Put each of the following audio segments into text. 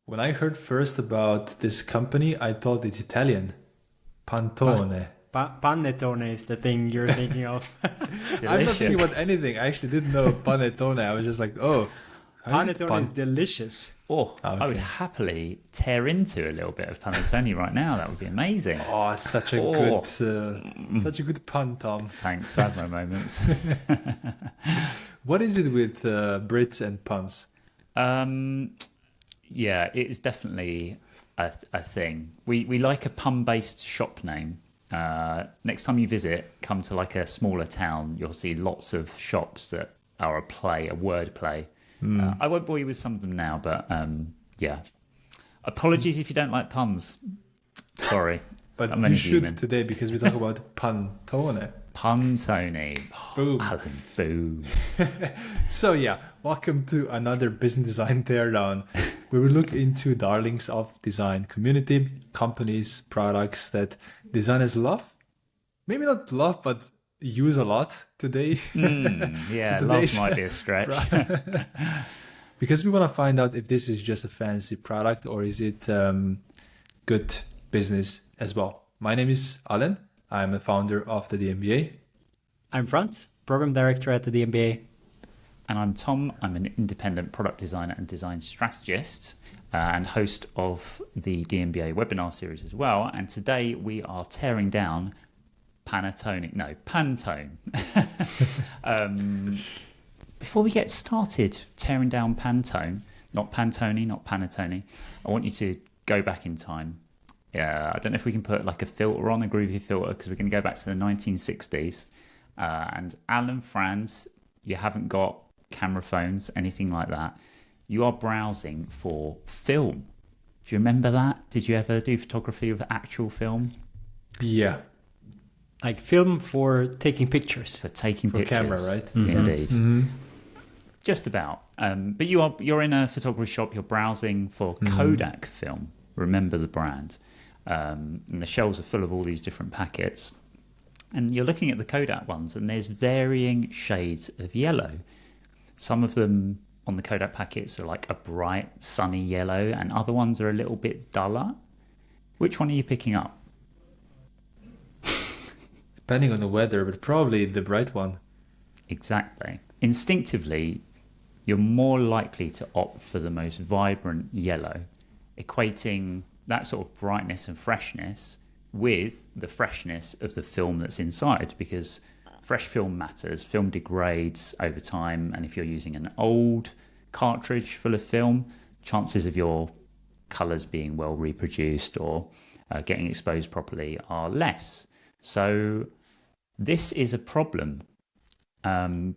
When I heard first about this company, I thought it's Italian. Pantone. Panettone is the thing you're thinking of. I'm not thinking about anything. I actually didn't know panettone. I was just like, oh, Panettone is delicious. Oh, Okay. I would happily tear into a little bit of panettone right now. That would be amazing. Oh, such a good pun, Tom. Thanks, I had my moments. What is it with Brits and puns? Yeah, it is definitely a thing. We like a pun-based shop name. Next time you visit, come to like a smaller town, you'll see lots of shops that are a word play. I won't bore you with some of them now, but yeah. Apologies if you don't like puns. Sorry. But I'm you only should human. today because we talk about Pantone. Pantone. Boom. Alan, boom. So yeah, welcome to another Business Design Teardown, where we look into darlings of design community, companies, products that designers love. Maybe not love, but use a lot today. Yeah, love Today's might be a stretch. Because we want to find out if this is just a fancy product or is it good business as well. My name is Alen. I'm a founder of the DMBA. I'm Franz, program director at the DMBA. And I'm Tom. I'm an independent product designer and design strategist and host of the DMBA webinar series as well. And today we are tearing down Pantone. Before we get started tearing down Pantone, not Pantone, not Panettone, I want you to go back in time. I don't know if we can put like a filter on, a groovy filter, because we're going to go back to the 1960s. And Alan, Franz, you haven't got camera phones, anything like that. You are browsing for film. Do you remember that? Did you ever do photography of actual film? Yeah. Like film for taking pictures. For taking For pictures. camera, right? Indeed. Mm-hmm. Just about. But you're in a photography shop, you're browsing for Kodak film. Remember the brand. And the shelves are full of all these different packets. And you're looking at the Kodak ones, and there's varying shades of yellow. Some of them on the Kodak packets are like a bright, sunny yellow, and other ones are a little bit duller. Which one are you picking up? Depending on the weather, but probably the bright one. Exactly. Instinctively, you're more likely to opt for the most vibrant yellow, equating that sort of brightness and freshness with the freshness of the film that's inside, because fresh film matters. Film degrades over time, and if you're using an old cartridge full of film, chances of your colours being well reproduced or getting exposed properly are less. So this is a problem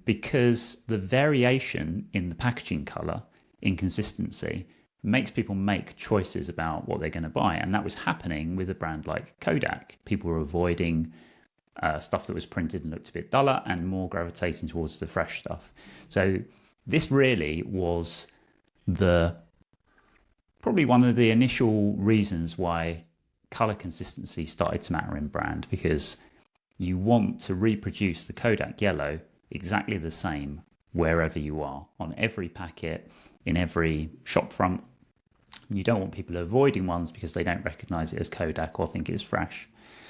because the variation in the packaging colour, inconsistency, makes people make choices about what they're going to buy. And that was happening with a brand like Kodak. People were avoiding stuff that was printed and looked a bit duller and more gravitating towards the fresh stuff. So this really was probably one of the initial reasons why color consistency started to matter in brand, because you want to reproduce the Kodak yellow exactly the same wherever you are, on every packet, in every shop front. You don't want people avoiding ones because they don't recognize it as Kodak or think it's fresh.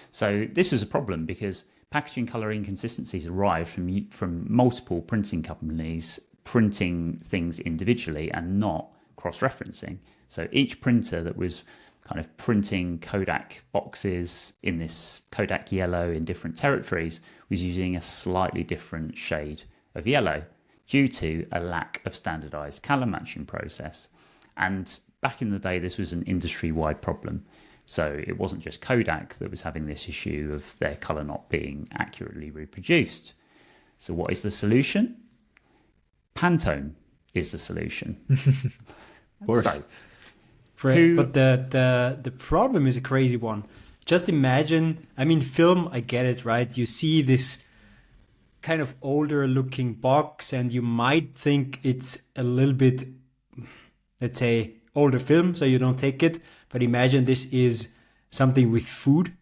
So this was a problem because packaging color inconsistencies arrived from multiple printing companies printing things individually and not cross-referencing. So each printer that was kind of printing Kodak boxes in this Kodak yellow in different territories was using a slightly different shade of yellow due to a lack of standardized color matching process. And back in the day, this was an industry-wide problem. So it wasn't just Kodak that was having this issue of their color not being accurately reproduced. So what is the solution? Pantone is the solution. Of course. So, But the problem is a crazy one. Just imagine, I mean, film, I get it, right? You see this kind of older looking box and you might think it's a little bit, let's say, older film, so you don't take it. But imagine this is something with food.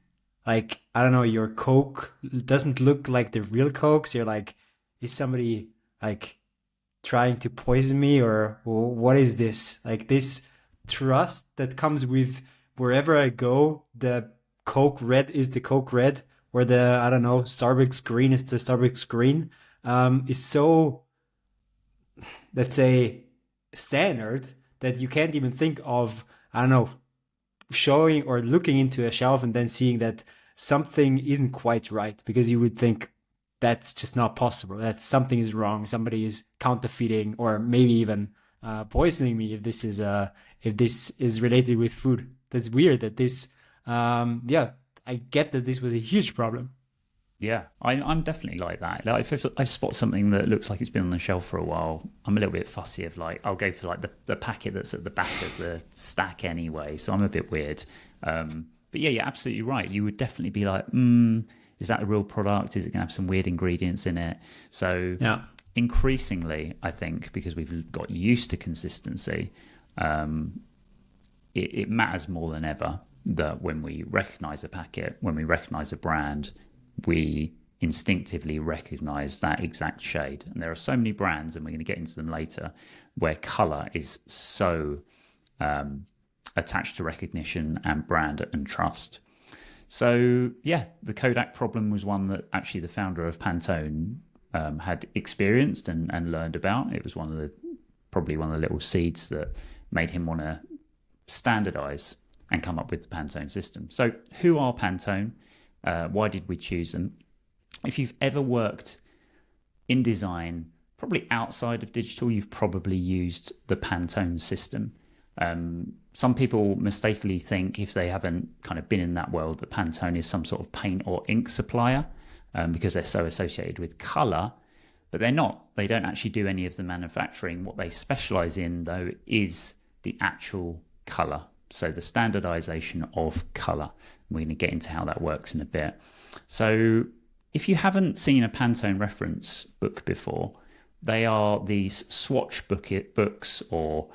Like, I don't know, your Coke doesn't look like the real Coke. So you're like, is somebody like trying to poison me or what is this? Like this trust that comes with wherever I go, the Coke red is the Coke red, or the, I don't know, Starbucks green is the Starbucks green, is so, let's say, standard that you can't even think of, I don't know, showing or looking into a shelf and then seeing that something isn't quite right, because you would think that's just not possible, that something is wrong, somebody is counterfeiting, or maybe even poisoning me if this is related with food. That's weird that this, I get that this was a huge problem. Yeah, I'm definitely like that. Like if I spot something that looks like it's been on the shelf for a while, I'm a little bit fussy of like, I'll go for like the packet that's at the back of the stack anyway. So I'm a bit weird. But yeah, you're absolutely right. You would definitely be like, is that a real product? Is it going to have some weird ingredients in it? So yeah. Increasingly, I think, because we've got used to consistency, it matters more than ever that when we recognize a packet, when we recognize a brand, we instinctively recognize that exact shade. And there are so many brands, and we're going to get into them later, where color is so attached to recognition and brand and trust. So yeah, the Kodak problem was one that actually the founder of Pantone had experienced and learned about. It was probably one of the little seeds that made him want to standardize and come up with the Pantone system. So who are Pantone? Why did we choose them? If you've ever worked in design, probably outside of digital, you've probably used the Pantone system. Some people mistakenly think, if they haven't kind of been in that world, that Pantone is some sort of paint or ink supplier because they're so associated with color, but they're not. They don't actually do any of the manufacturing. What they specialize in, though, is the actual color. So the standardization of color. We're going to get into how that works in a bit. So if you haven't seen a Pantone reference book before, they are these swatch books or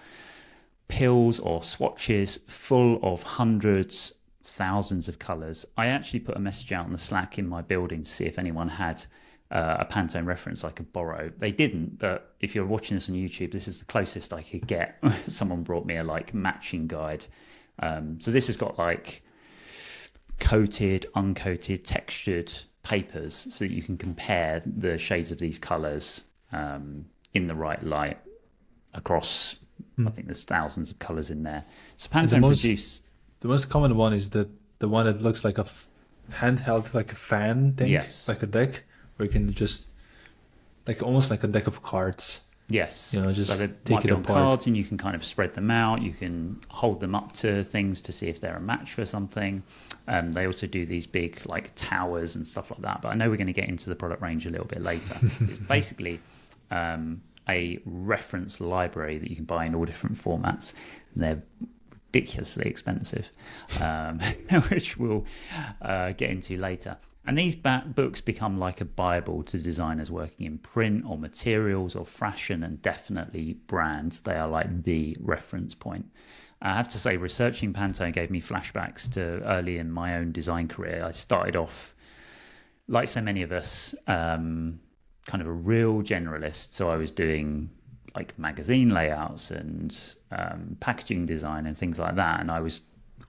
pills or swatches full of hundreds, thousands of colors. I actually put a message out on the Slack in my building to see if anyone had a Pantone reference I could borrow. They didn't, but if you're watching this on YouTube, this is the closest I could get. Someone brought me a matching guide. So this has got coated, uncoated, textured papers so that you can compare the shades of these colors in the right light across, I think there's thousands of colors in there. So Pantone the most common one is the one that looks like a handheld, like a fan thing, yes, like a deck, where you can just almost like a deck of cards. Yes, just so they take might it be on apart. cards, and you can kind of spread them out. You can hold them up to things to see if they're a match for something. They also do these big towers and stuff like that. But I know we're going to get into the product range a little bit later. It's basically a reference library that you can buy in all different formats. And they're ridiculously expensive, which we'll get into later. And these books become like a Bible to designers working in print or materials or fashion, and definitely brands. They are like the reference point. I have to say, researching Pantone gave me flashbacks to early in my own design career. I started off, like so many of us, kind of a real generalist. So I was doing magazine layouts and packaging design and things like that. And I was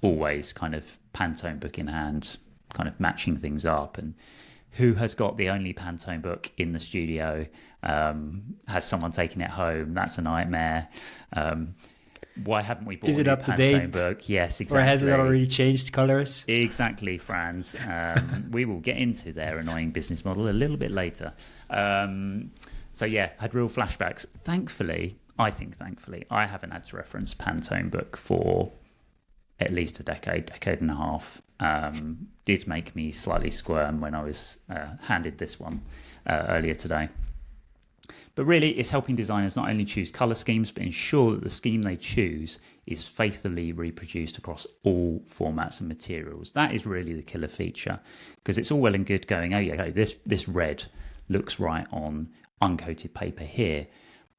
always kind of Pantone book in hand, kind of matching things up. And who has got the only Pantone book in the studio? Has someone taken it home? That's a nightmare. Why haven't we bought Is it a up to Pantone date? book? Yes, exactly. Or has it already changed colors? Exactly, Franz. We will get into their annoying business model a little bit later. So yeah, had real flashbacks. Thankfully, I haven't had to reference Pantone book for at least a decade and a half. Did make me slightly squirm when I was handed this one earlier today. But really, it's helping designers not only choose color schemes, but ensure that the scheme they choose is faithfully reproduced across all formats and materials. That is really the killer feature, because it's all well and good going, oh yeah, this red looks right on uncoated paper here.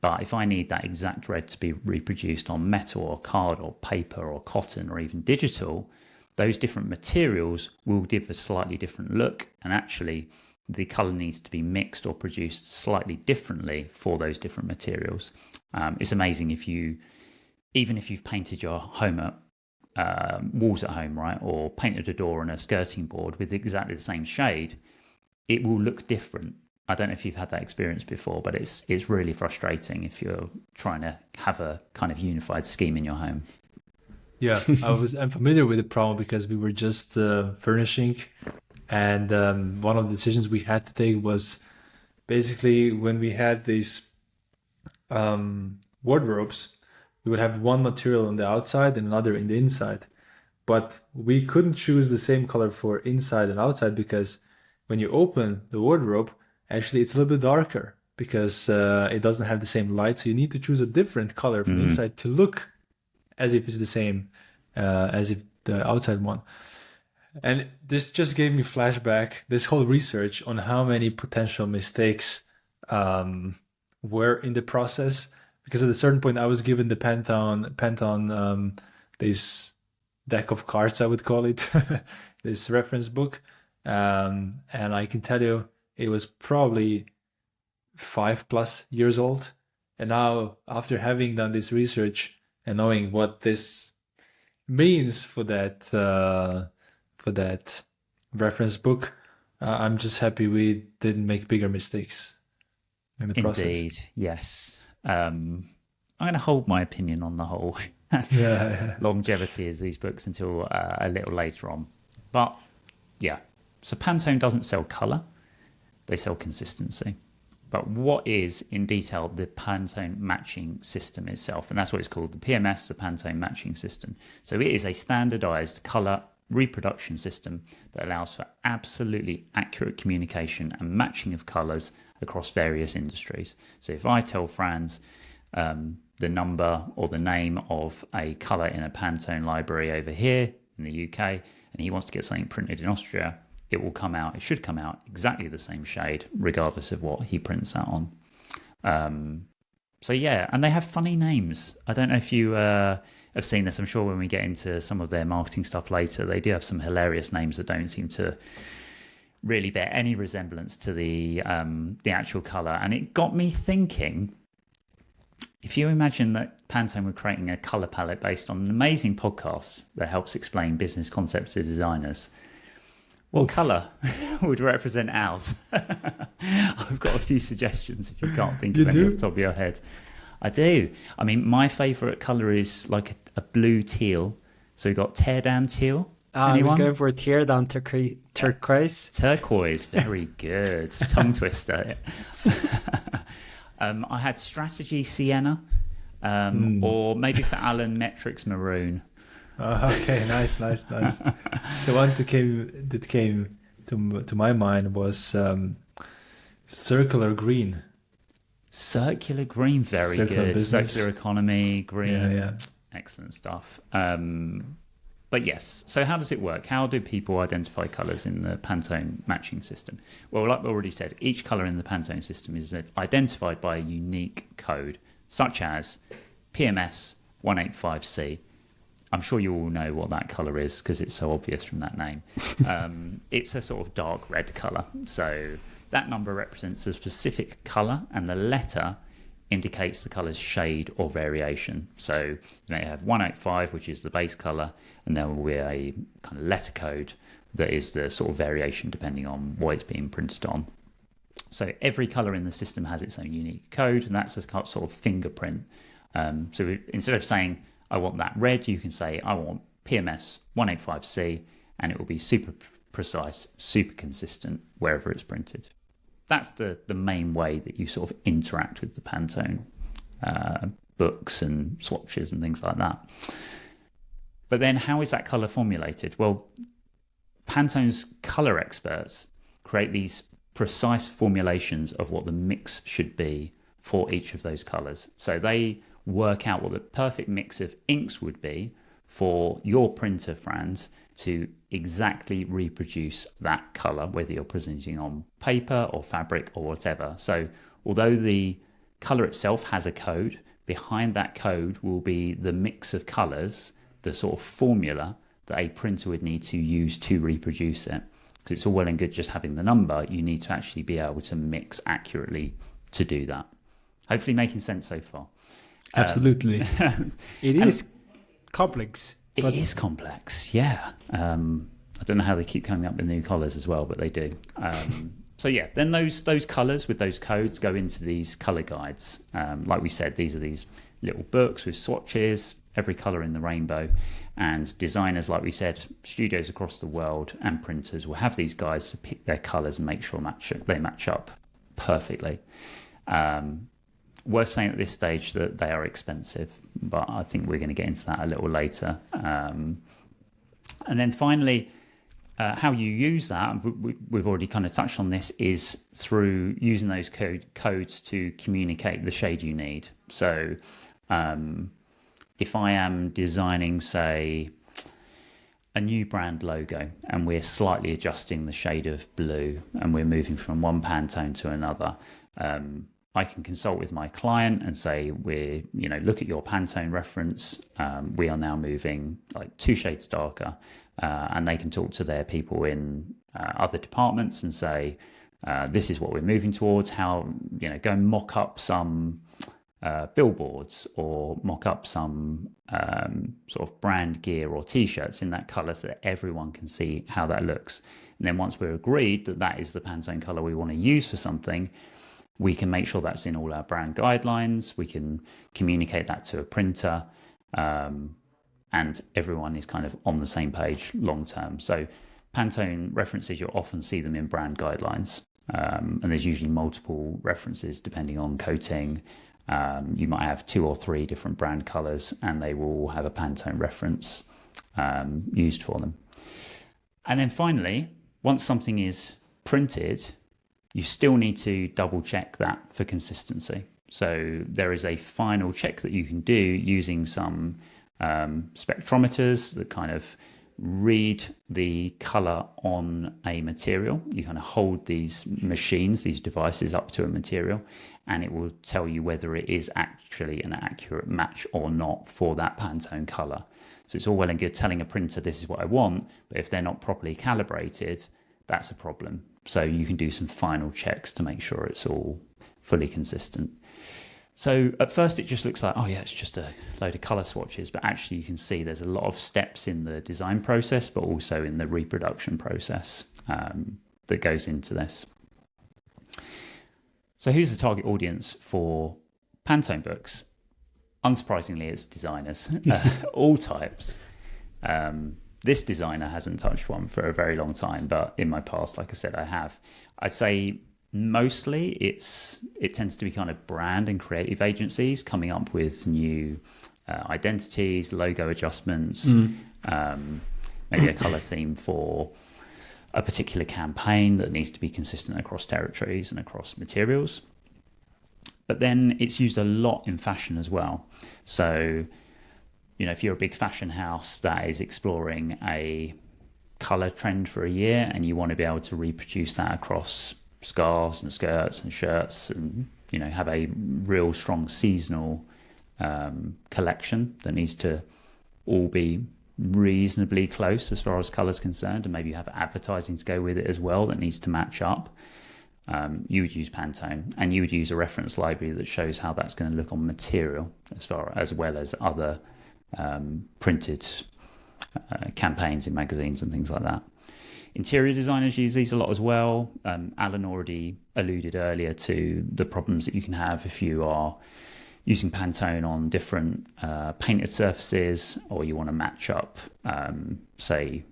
But if I need that exact red to be reproduced on metal or card or paper or cotton or even digital, those different materials will give a slightly different look, and actually the color needs to be mixed or produced slightly differently for those different materials. It's amazing if you even if you've painted your home walls at home, right, or painted a door on a skirting board with exactly the same shade, it will look different. I don't know if you've had that experience before, but it's really frustrating if you're trying to have a kind of unified scheme in your home. Yeah, I'm familiar with the problem because we were just furnishing, and one of the decisions we had to take was basically when we had these wardrobes, we would have one material on the outside and another in the inside, but we couldn't choose the same color for inside and outside because when you open the wardrobe, actually it's a little bit darker because it doesn't have the same light. So you need to choose a different color from inside to look as if it's the same as if the outside one. And this just gave me flashback, this whole research on how many potential mistakes were in the process. Because at a certain point, I was given the Pantone this deck of cards, I would call it, this reference book. And I can tell you, it was probably 5+ years old. And now, after having done this research and knowing what this means for that reference book, I'm just happy we didn't make bigger mistakes in the process. Indeed, yes. I'm going to hold my opinion on the whole longevity of these books until a little later on. But yeah, so Pantone doesn't sell colour, they sell consistency. But what is, in detail, the Pantone matching system itself? And that's what it's called, the PMS, the Pantone matching system. So it is a standardized colour reproduction system that allows for absolutely accurate communication and matching of colours across various industries. So if I tell Franz the number or the name of a colour in a Pantone library over here in the UK, and he wants to get something printed in Austria, it should come out exactly the same shade, regardless of what he prints that on. So yeah, and they have funny names. I don't know if you have seen this. I'm sure when we get into some of their marketing stuff later, they do have some hilarious names that don't seem to really bear any resemblance to the actual colour. And it got me thinking, if you imagine that Pantone were creating a colour palette based on an amazing podcast that helps explain business concepts to designers, what colour would represent ours? I've got a few suggestions if you can't think of any off the top of your head. I do. I mean, my favourite colour is like a blue teal. So we've got Teardown teal. I was going for a Teardown turquoise. Turquoise, very good. Tongue twister. I had Strategy Sienna, or maybe for Alen, Metrics Maroon. Okay, nice. The one that came to my mind was circular green. Circular green, very circular good. Business. Circular economy, green, yeah. Excellent stuff. But yes, so how does it work? How do people identify colours in the Pantone matching system? Well, like we already said, each colour in the Pantone system is identified by a unique code, such as PMS 185C. I'm sure you all know what that colour is because it's so obvious from that name. It's a sort of dark red colour. So that number represents a specific colour and the letter indicates the colour's shade or variation. So you have 185, which is the base colour, and there will be a kind of letter code that is the sort of variation depending on what it's being printed on. So every colour in the system has its own unique code, and that's a sort of fingerprint. So instead of saying, I want that red, you can say, I want PMS 185C, and it will be super precise, super consistent wherever it's printed. That's the main way that you sort of interact with the Pantone books and swatches and things like that. But then how is that colour formulated? Well, Pantone's colour experts create these precise formulations of what the mix should be for each of those colours. So they work out what the perfect mix of inks would be for your printer, Franz, to exactly reproduce that colour, whether you're presenting on paper or fabric or whatever. So although the colour itself has a code, behind that code will be the mix of colours, the sort of formula that a printer would need to use to reproduce it. Because it's all well and good just having the number, you need to actually be able to mix accurately to do that. Hopefully making sense so far. Absolutely. It is complex. It is complex, yeah. I don't know how they keep coming up with new colours as well, but they do. So yeah, then those colours with those codes go into these colour guides. Like we said, these are these little books with swatches, every colour in the rainbow. And designers, like we said, studios across the world and printers will have these guides to pick their colours and make sure they match up perfectly. Worth saying at this stage that they are expensive, but I think we're going to get into that a little later. And then finally, how you use that, we've already kind of touched on this, is through using those codes to communicate the shade you need. So if I am designing, say, a new brand logo and we're slightly adjusting the shade of blue and we're moving from one Pantone to another, I can consult with my client and say, look at your Pantone reference. We are now moving like 2 shades darker. And they can talk to their people in other departments and say, this is what we're moving towards. How, go and mock up some billboards or mock up some sort of brand gear or T-shirts in that colour so that everyone can see how that looks. And then once we're agreed that that is the Pantone colour we want to use for something, we can make sure that's in all our brand guidelines. We can communicate that to a printer, and everyone is kind of on the same page long term. So Pantone references, you'll often see them in brand guidelines, and there's usually multiple references depending on coating. You might have 2 or 3 different brand colors and they will have a Pantone reference used for them. And then finally, once something is printed, you still need to double check that for consistency. So there is a final check that you can do using some spectrometers that kind of read the color on a material. You kind of hold these machines, these devices up to a material, and it will tell you whether it is actually an accurate match or not for that Pantone color. So it's all well and good telling a printer this is what I want, but if they're not properly calibrated, that's a problem. So you can do some final checks to make sure it's all fully consistent. So at first it just looks like, oh yeah, it's just a load of color swatches, but actually you can see there's a lot of steps in the design process, but also in the reproduction process that goes into this. So who's the target audience for Pantone books? Unsurprisingly, it's designers, all types. This designer hasn't touched one for a very long time, but in my past, like I said, I have. I'd say mostly it tends to be kind of brand and creative agencies coming up with new identities, logo adjustments, maybe a color theme for a particular campaign that needs to be consistent across territories and across materials. But then it's used a lot in fashion as well. So, if you're a big fashion house that is exploring a color trend for a year and you want to be able to reproduce that across scarves and skirts and shirts and, have a real strong seasonal collection that needs to all be reasonably close as far as color is concerned, and maybe you have advertising to go with it as well that needs to match up. You would use Pantone, and you would use a reference library that shows how that's going to look on material as well as other printed campaigns in magazines and things like that. Interior designers use these a lot as well. Alen already alluded earlier to the problems that you can have if you are using Pantone on different painted surfaces, or you want to match up, say,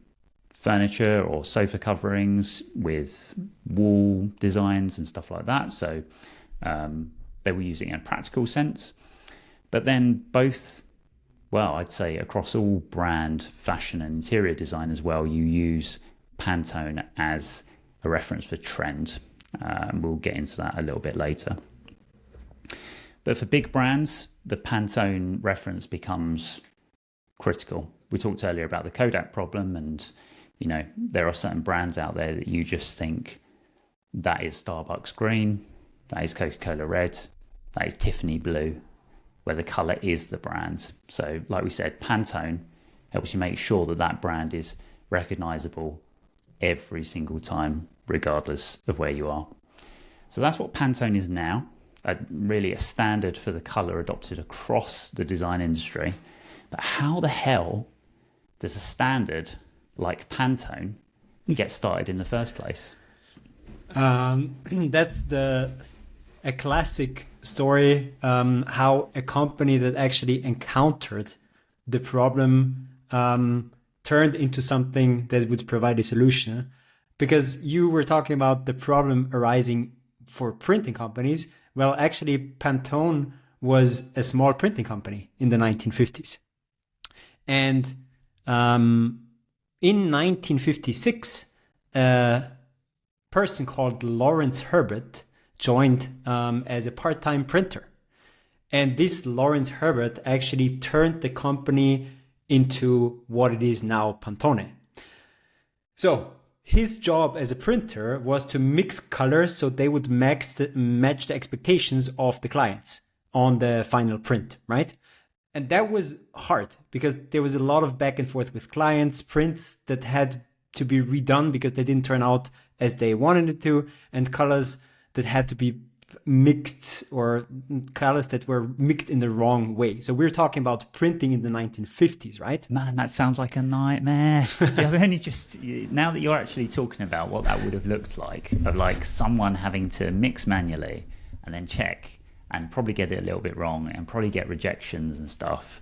furniture or sofa coverings with wall designs and stuff like that. So they were using it in a practical sense. But then I'd say across all brand, fashion and interior design as well, you use Pantone as a reference for trend. We'll get into that a little bit later. But for big brands, the Pantone reference becomes critical. We talked earlier about the Kodak problem, and there are certain brands out there that you just think that is Starbucks green, that is Coca-Cola red, that is Tiffany blue, where the color is the brand. So like we said, Pantone helps you make sure that brand is recognizable every single time, regardless of where you are. So that's what Pantone is now. really a standard for the color adopted across the design industry. But how the hell does a standard like Pantone get started in the first place? That's a classic story, how a company that actually encountered the problem turned into something that would provide a solution. Because you were talking about the problem arising for printing companies. Well, actually, Pantone was a small printing company in the 1950s. And in 1956, a person called Lawrence Herbert joined as a part-time printer. And this Lawrence Herbert actually turned the company into what it is now, Pantone. So his job as a printer was to mix colors so they would match the expectations of the clients on the final print, right? And that was hard because there was a lot of back and forth with clients, prints that had to be redone because they didn't turn out as they wanted it to, and colors that had to be mixed, or colors that were mixed in the wrong way. So we're talking about printing in the 1950s, right? Man, that sounds like a nightmare. I've only just, now that you're actually talking about what that would have looked like, of like someone having to mix manually and then check and probably get it a little bit wrong and probably get rejections and stuff,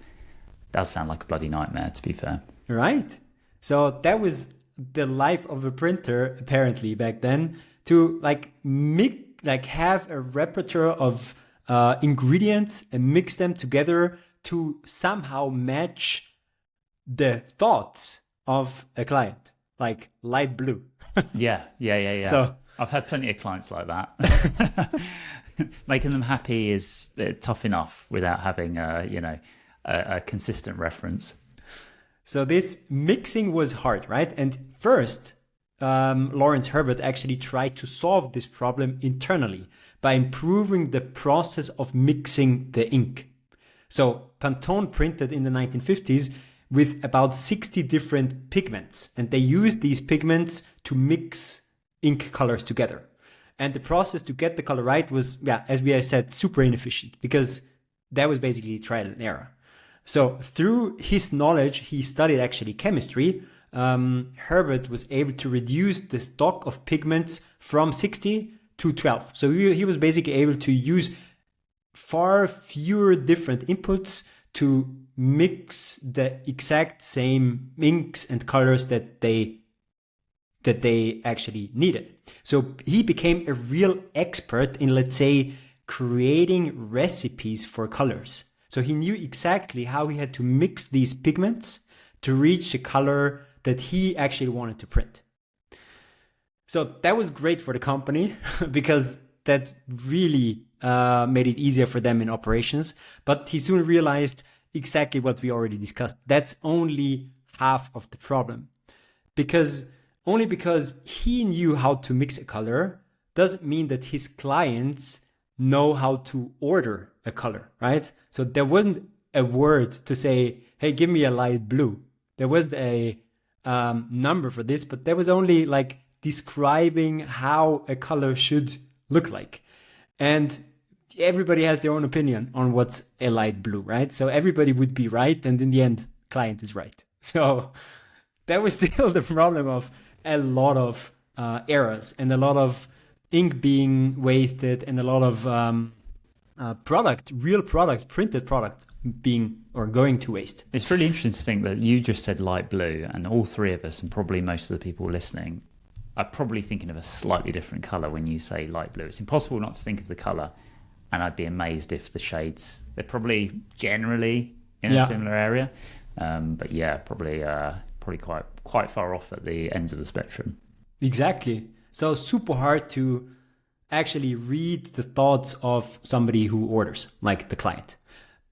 does sound like a bloody nightmare, to be fair. Right. So that was the life of a printer, apparently, back then, to have a repertoire of ingredients and mix them together to somehow match the thoughts of a client, like light blue. Yeah. So I've had plenty of clients like that. Making them happy is tough enough without having a consistent reference. So this mixing was hard, right? And first, Lawrence Herbert actually tried to solve this problem internally by improving the process of mixing the ink. So Pantone printed in the 1950s with about 60 different pigments, and they used these pigments to mix ink colors together. And the process to get the color right was, as we have said, super inefficient because that was basically trial and error. So through his knowledge, he studied actually chemistry. Herbert was able to reduce the stock of pigments from 60 to 12. So he was basically able to use far fewer different inputs to mix the exact same inks and colors that they actually needed. So he became a real expert in, let's say, creating recipes for colors. So he knew exactly how he had to mix these pigments to reach the color that he actually wanted to print. So that was great for the company because that really made it easier for them in operations. But he soon realized exactly what we already discussed. That's only half of the problem. Because he knew how to mix a color doesn't mean that his clients know how to order a color, right? So there wasn't a word to say, hey, give me a light blue. There wasn't a number for this, but there was only like describing how a color should look like. And everybody has their own opinion on what's a light blue, right? So everybody would be right, and in the end, client is right. So that was still the problem of a lot of errors and a lot of ink being wasted and a lot of printed product being or going to waste. It's really interesting to think that you just said light blue, and all three of us and probably most of the people listening are probably thinking of a slightly different color when you say light blue. It's impossible not to think of the color, and I'd be amazed if the shades, they're probably generally in a similar area, but yeah, probably quite far off at the ends of the spectrum. Exactly. So super hard to actually read the thoughts of somebody who orders, like the client.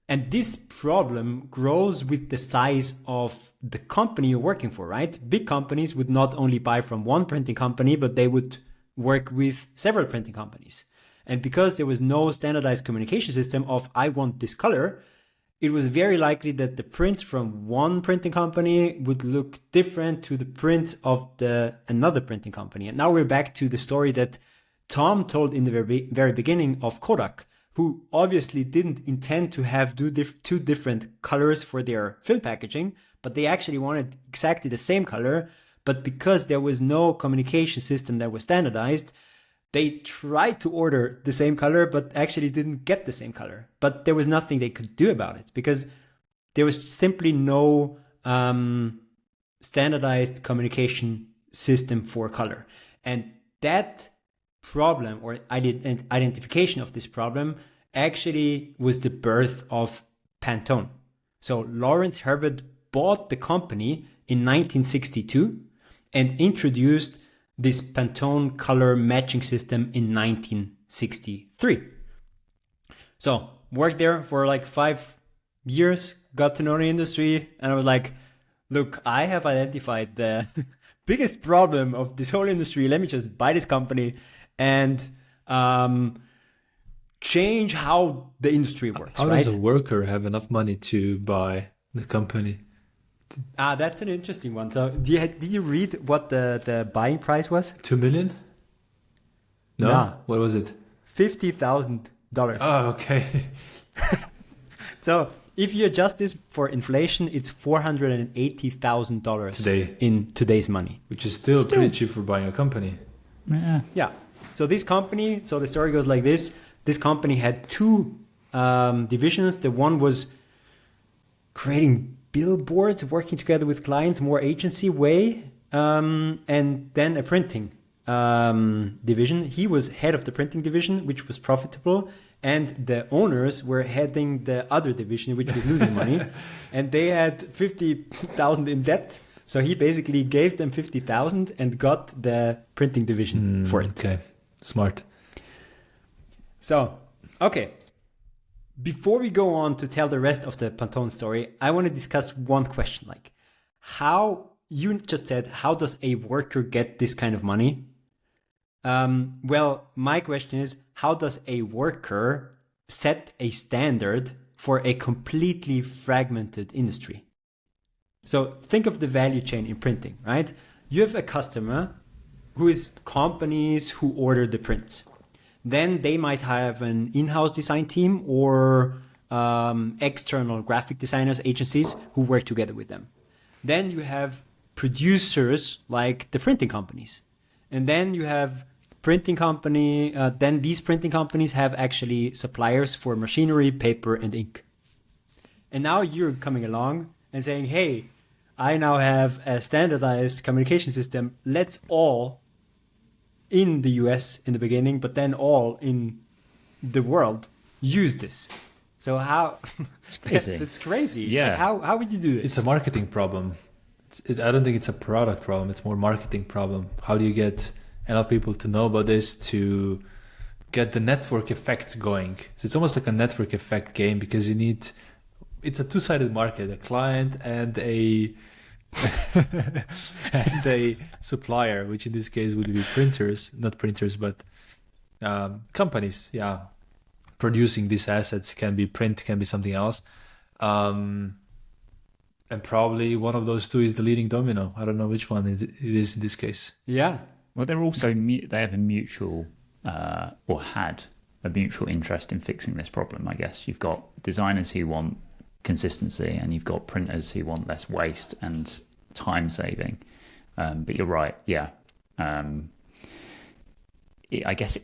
And this problem grows with the size of the company you're working for, right? Big companies would not only buy from one printing company, but they would work with several printing companies. And because there was no standardized communication system of I want this color, it was very likely that the prints from one printing company would look different to the prints of another printing company. And now we're back to the story that Tom told in the very beginning of Kodak, who obviously didn't intend to have two different colors for their film packaging, but they actually wanted exactly the same color. But because there was no communication system that was standardized, they tried to order the same color, but actually didn't get the same color. But there was nothing they could do about it because there was simply no standardized communication system for color. And that problem, or identification of this problem, actually was the birth of Pantone. So Lawrence Herbert bought the company in 1962 and introduced this Pantone color matching system in 1963. So worked there for like 5 years, got to know the industry, and I was like, look, I have identified the biggest problem of this whole industry. Let me just buy this company and change how the industry works. How right? does a worker have enough money to buy the company? That's an interesting one. So did you read what the buying price was? 2 million? No. Nah. What was it? $50,000. Oh, okay. So if you adjust this for inflation, it's $480,000 today in today's money. Which is still pretty cheap for buying a company. Yeah. So this company, so the story goes like this. This company had two divisions. The one was creating billboards, working together with clients, more agency way, and then a printing division. He was head of the printing division, which was profitable, and the owners were heading the other division, which was losing money, and they had 50,000 in debt. So he basically gave them 50,000 and got the printing division for it. Okay, smart. So, okay. Before we go on to tell the rest of the Pantone story, I want to discuss one question. Like, how, you just said, how does a worker get this kind of money? Well, my question is, how does a worker set a standard for a completely fragmented industry? So think of the value chain in printing, right? You have a customer who is companies who order the prints. Then they might have an in-house design team or external graphic designers, agencies who work together with them. Then you have producers like the printing companies. And then you have printing company, then these printing companies have actually suppliers for machinery, paper, and ink. And now you're coming along and saying, hey, I now have a standardized communication system. Let's all, in the US in the beginning, but then all in the world, use this. So how? It's crazy. It's crazy. Yeah. Like how would you do this? It's a marketing problem. I don't think it's a product problem. It's more marketing problem. How do you get enough people to know about this to get the network effects going? So it's almost like a network effect game because you need. It's a two-sided market: a client and a and a supplier, which in this case would be printers, not printers, but companies. Yeah, producing these assets can be print, can be something else. And probably one of those two is the leading domino. I don't know which one it is in this case. Yeah. Well, they're also they have a mutual or had a mutual interest in fixing this problem. I guess you've got designers who want consistency, and you've got printers who want less waste and time saving. But you're right. Yeah. I guess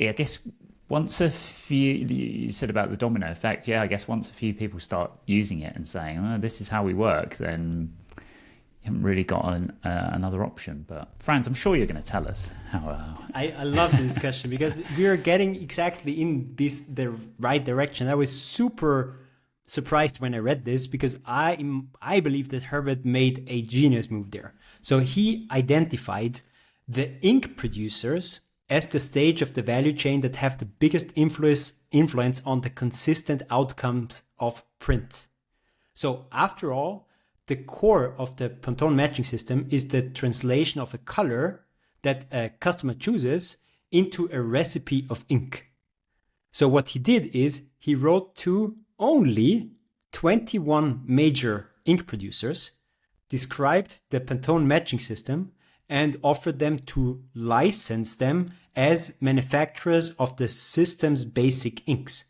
once a few, you said about the domino effect. Yeah, I guess once a few people start using it and saying, "Oh, this is how we work," then you haven't really got another option. But Franz, I'm sure you're going to tell us how. I love the discussion because we are getting exactly in the right direction. I was super surprised when I read this because I believe that Herbert made a genius move there. So he identified the ink producers as the stage of the value chain that have the biggest influence on the consistent outcomes of print. So after all, the core of the Pantone matching system is the translation of a color that a customer chooses into a recipe of ink. So what he did is he wrote to only 21 major ink producers, described the Pantone matching system, and offered them to license them as manufacturers of the system's basic inks.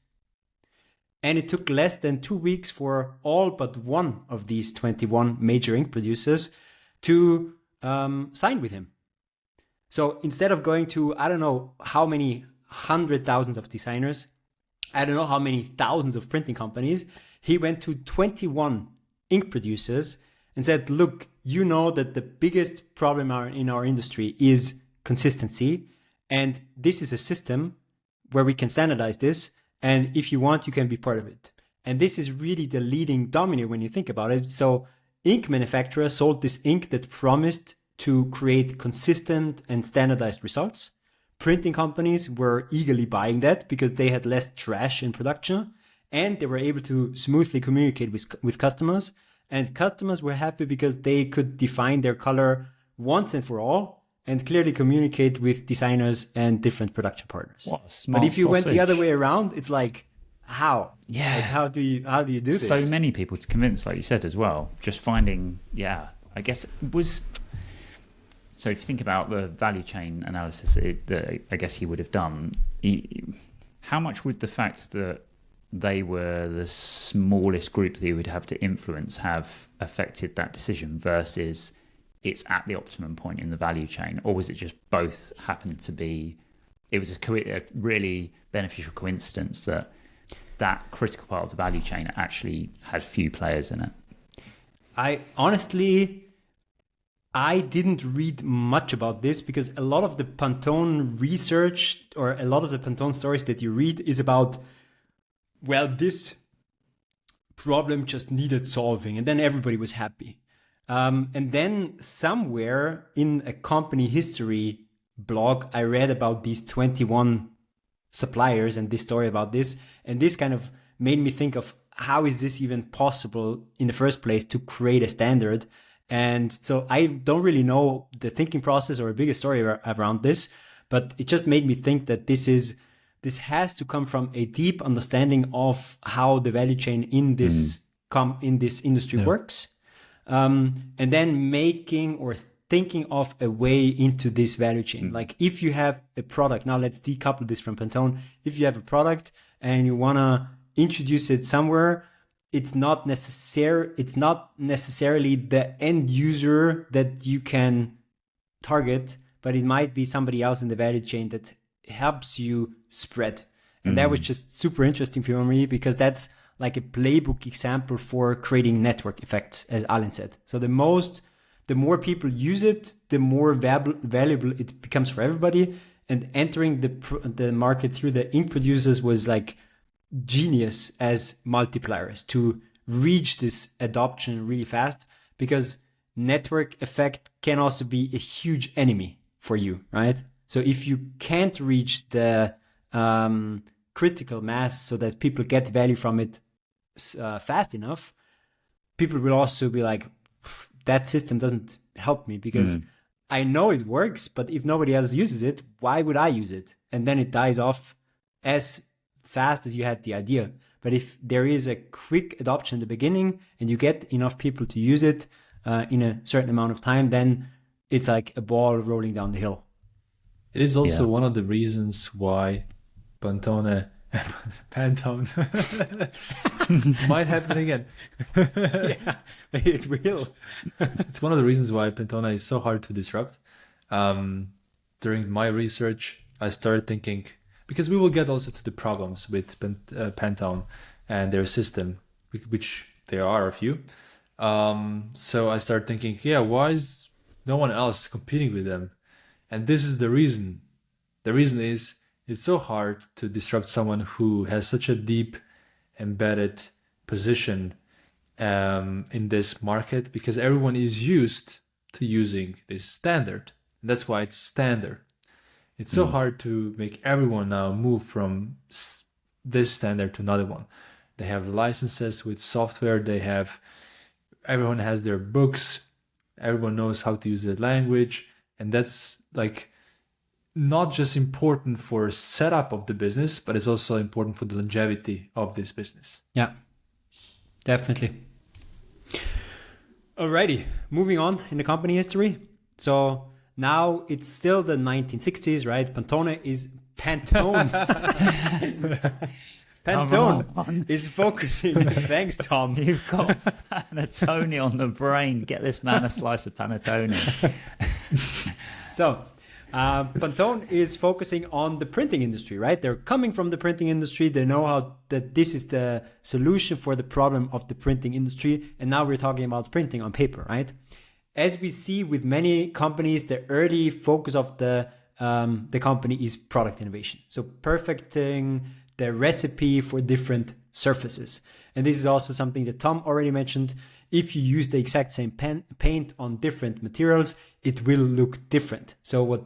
And it took less than 2 weeks for all but one of these 21 major ink producers to sign with him. So instead of going to, I don't know how many hundred thousands of designers, I don't know how many thousands of printing companies, he went to 21 ink producers and said, look, you know that the biggest problem in our industry is consistency. And this is a system where we can standardize this. And if you want, you can be part of it. And this is really the leading domino when you think about it. So ink manufacturers sold this ink that promised to create consistent and standardized results. Printing companies were eagerly buying that because they had less trash in production and they were able to smoothly communicate with customers. And customers were happy because they could define their color once and for all and clearly communicate with designers and different production partners. What a smart But if you went the sausage. other way around, it's like, how? Yeah. Like, how do you do this? So many people to convince, like you said as well. Just finding, I guess it was. So if you think about the value chain analysis that I guess he would have done, how much would the fact that they were the smallest group that he would have to influence have affected that decision versus it's at the optimum point in the value chain? Or was it just both happened to be, it was a really beneficial coincidence that critical part of the value chain actually had few players in it? I didn't read much about this because a lot of the Pantone research or a lot of the Pantone stories that you read is about, well, this problem just needed solving and then everybody was happy. And then somewhere in a company history blog, I read about these 21 suppliers and this story about this. And this kind of made me think of how is this even possible in the first place to create a standard? And so I don't really know the thinking process or a bigger story around this, but it just made me think that this has to come from a deep understanding of how the value chain in this industry works. And then making or thinking of a way into this value chain. Like if you have a product, now let's decouple this from Pantone. If you have a product and you want to introduce it somewhere, it's not necessarily the end user that you can target, but it might be somebody else in the value chain that helps you spread. And that was just super interesting for me because that's like a playbook example for creating network effects, as Alen said. So the more people use it, the more valuable it becomes for everybody. And entering the market through the ink producers was like genius as multipliers to reach this adoption really fast, because network effect can also be a huge enemy for you, right? So if you can't reach the critical mass so that people get value from it fast enough, people will also be like, that system doesn't help me because I know it works, but if nobody else uses it, why would I use it? And then it dies off as fast as you had the idea. But if there is a quick adoption in the beginning and you get enough people to use it in a certain amount of time, then it's like a ball rolling down the hill. It is also one of the reasons why Pantone might happen again. Yeah, it will. It's one of the reasons why Pantone is so hard to disrupt. During my research, I started thinking, because we will get also to the problems with Pantone and their system, which there are a few. So I started thinking, why is no one else competing with them? And this is the reason. The reason is it's so hard to disrupt someone who has such a deep embedded position in this market, because everyone is used to using this standard. And that's why it's standard. It's so hard to make everyone now move from this standard to another one. They have licenses with software. Everyone has their books. Everyone knows how to use the language. And that's like not just important for setup of the business, but it's also important for the longevity of this business. Yeah, definitely. Alrighty, moving on in the company history. So now it's still the 1960s, right? Pantone. Pantone is focusing. Thanks, Tom. You've got panettone on the brain. Get this man a slice of panettone. So, Pantone is focusing on the printing industry, right? They're coming from the printing industry. They know how that this is the solution for the problem of the printing industry. And now we're talking about printing on paper, right? As we see with many companies, the early focus of the company is product innovation. So perfecting the recipe for different surfaces. And this is also something that Tom already mentioned. If you use the exact same paint on different materials, it will look different. So what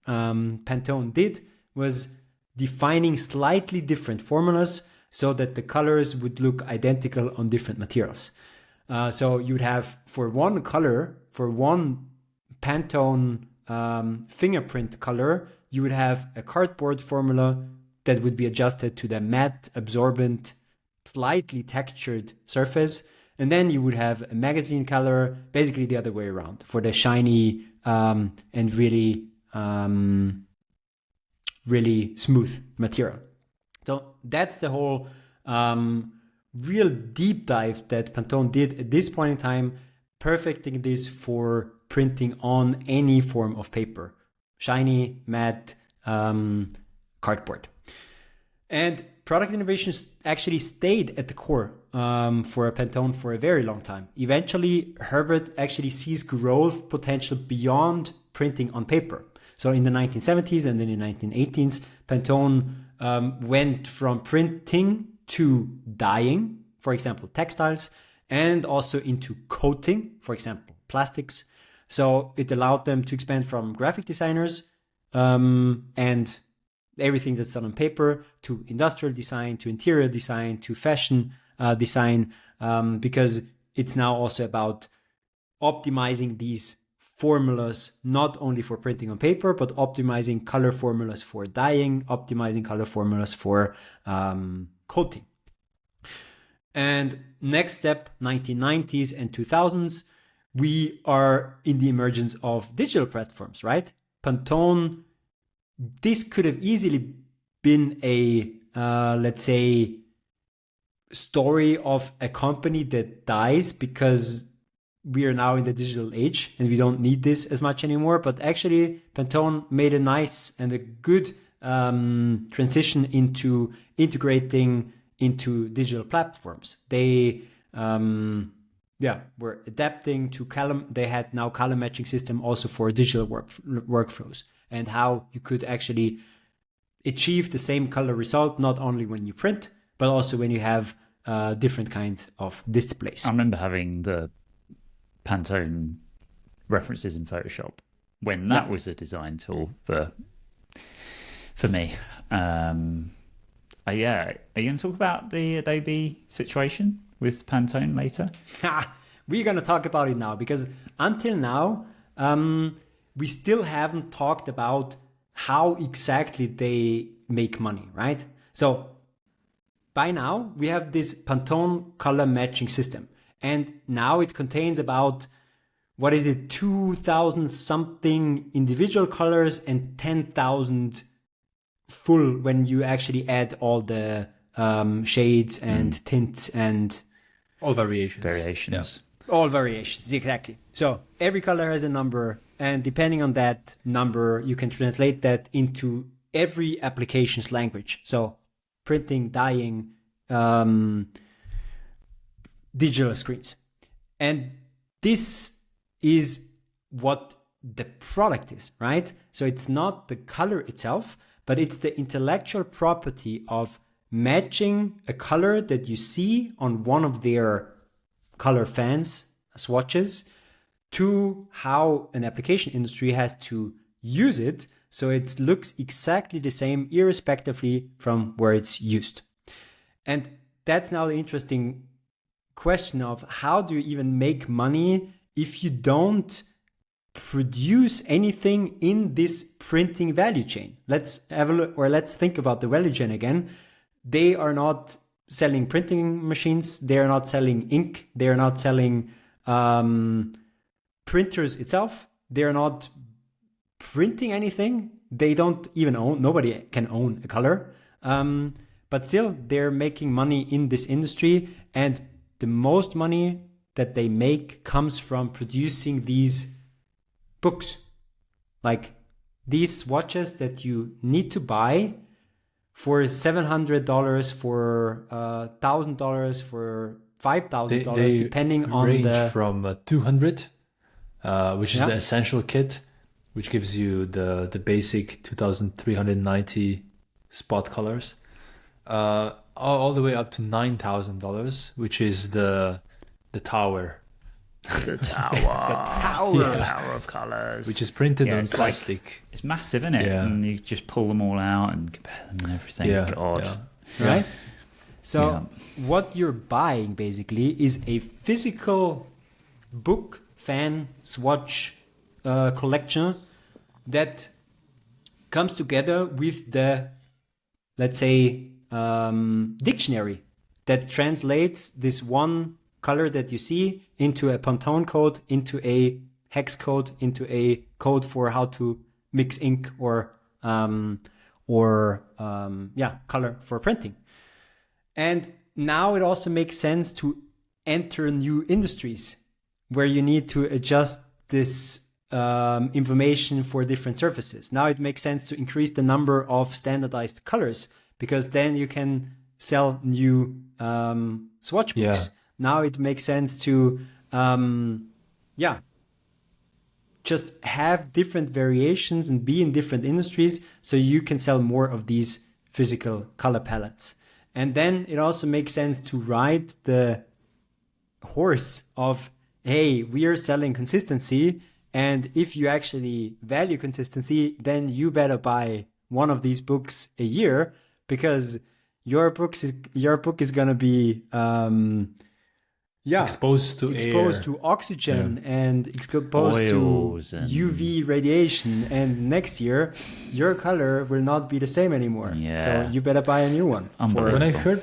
Pantone did was defining slightly different formulas so that the colors would look identical on different materials. So you'd have for one color, for one Pantone fingerprint color, you would have a cardboard formula that would be adjusted to the matte, absorbent, slightly textured surface. And then you would have a magazine color, basically the other way around, for the shiny and really smooth material. So that's the whole real deep dive that Pantone did at this point in time, perfecting this for printing on any form of paper, shiny, matte, cardboard. And product innovations actually stayed at the core for Pantone for a very long time. Eventually, Herbert actually sees growth potential beyond printing on paper. So in the 1970s and then in the 1980s, Pantone went from printing to dyeing, for example, textiles, and also into coating, for example, plastics. So it allowed them to expand from graphic designers and everything that's done on paper to industrial design, to interior design, to fashion design, because it's now also about optimizing these formulas, not only for printing on paper, but optimizing color formulas for dyeing, optimizing color formulas for coating. And next step, 1990s and 2000s, we are in the emergence of digital platforms, right? Pantone, this could have easily been a, let's say, story of a company that dies because we are now in the digital age and we don't need this as much anymore. But actually, Pantone made a nice and a good transition into integrating into digital platforms. They were adapting to column. They had now color matching system also for digital workflows, and how you could actually achieve the same color result, not only when you print, but also when you have different kinds of displays. I remember having the Pantone references in Photoshop when that was a design tool for me. Are you going to talk about the Adobe situation with Pantone later? We're going to talk about it now, because until now, we still haven't talked about how exactly they make money, right? So by now, we have this Pantone color matching system. And now it contains about, 2,000 something individual colors and 10,000 full when you actually add all the shades and tints and all variations. Yeah. All variations, exactly. So every color has a number, and depending on that number, you can translate that into every application's language. So printing, dyeing, digital screens. And this is what the product is, right? So it's not the color itself, but it's the intellectual property of matching a color that you see on one of their color fans swatches to how an application industry has to use it so it looks exactly the same irrespectively from where it's used. And that's now the interesting question of how do you even make money if you don't produce anything in this printing value chain? Let's have a look, or let's think about the value chain again. They are not selling printing machines. They are not selling ink. They are not selling printers itself. They are not printing anything. They don't even own, nobody can own a color. but still they're making money in this industry, and the most money that they make comes from producing these books, like these watches that you need to buy for $700, for $1,000, for $5,000, depending on range from 200, which is the essential kit, which gives you the basic 2,390 spot colors, all the way up to $9,000, which is the tower. The tower. The tower of colors. Which is printed on plastic. It's massive, isn't it? Yeah. And you just pull them all out and compare them and everything. Yeah. God. Yeah. Right? So what you're buying basically is a physical book, fan, swatch collection that comes together with the, let's say, dictionary that translates this one color that you see into a Pantone code, into a hex code, into a code for how to mix ink or color for printing. And now it also makes sense to enter new industries where you need to adjust this information for different surfaces. Now it makes sense to increase the number of standardized colors, because then you can sell new swatch books. Yeah. Now it makes sense to just have different variations and be in different industries so you can sell more of these physical color palettes. And then it also makes sense to ride the horse of, hey, we are selling consistency, and if you actually value consistency, then you better buy one of these books a year, because your book is going to be exposed to oxygen and exposed oils to UV radiation, and next year your color will not be the same anymore. So you better buy a new one. When I heard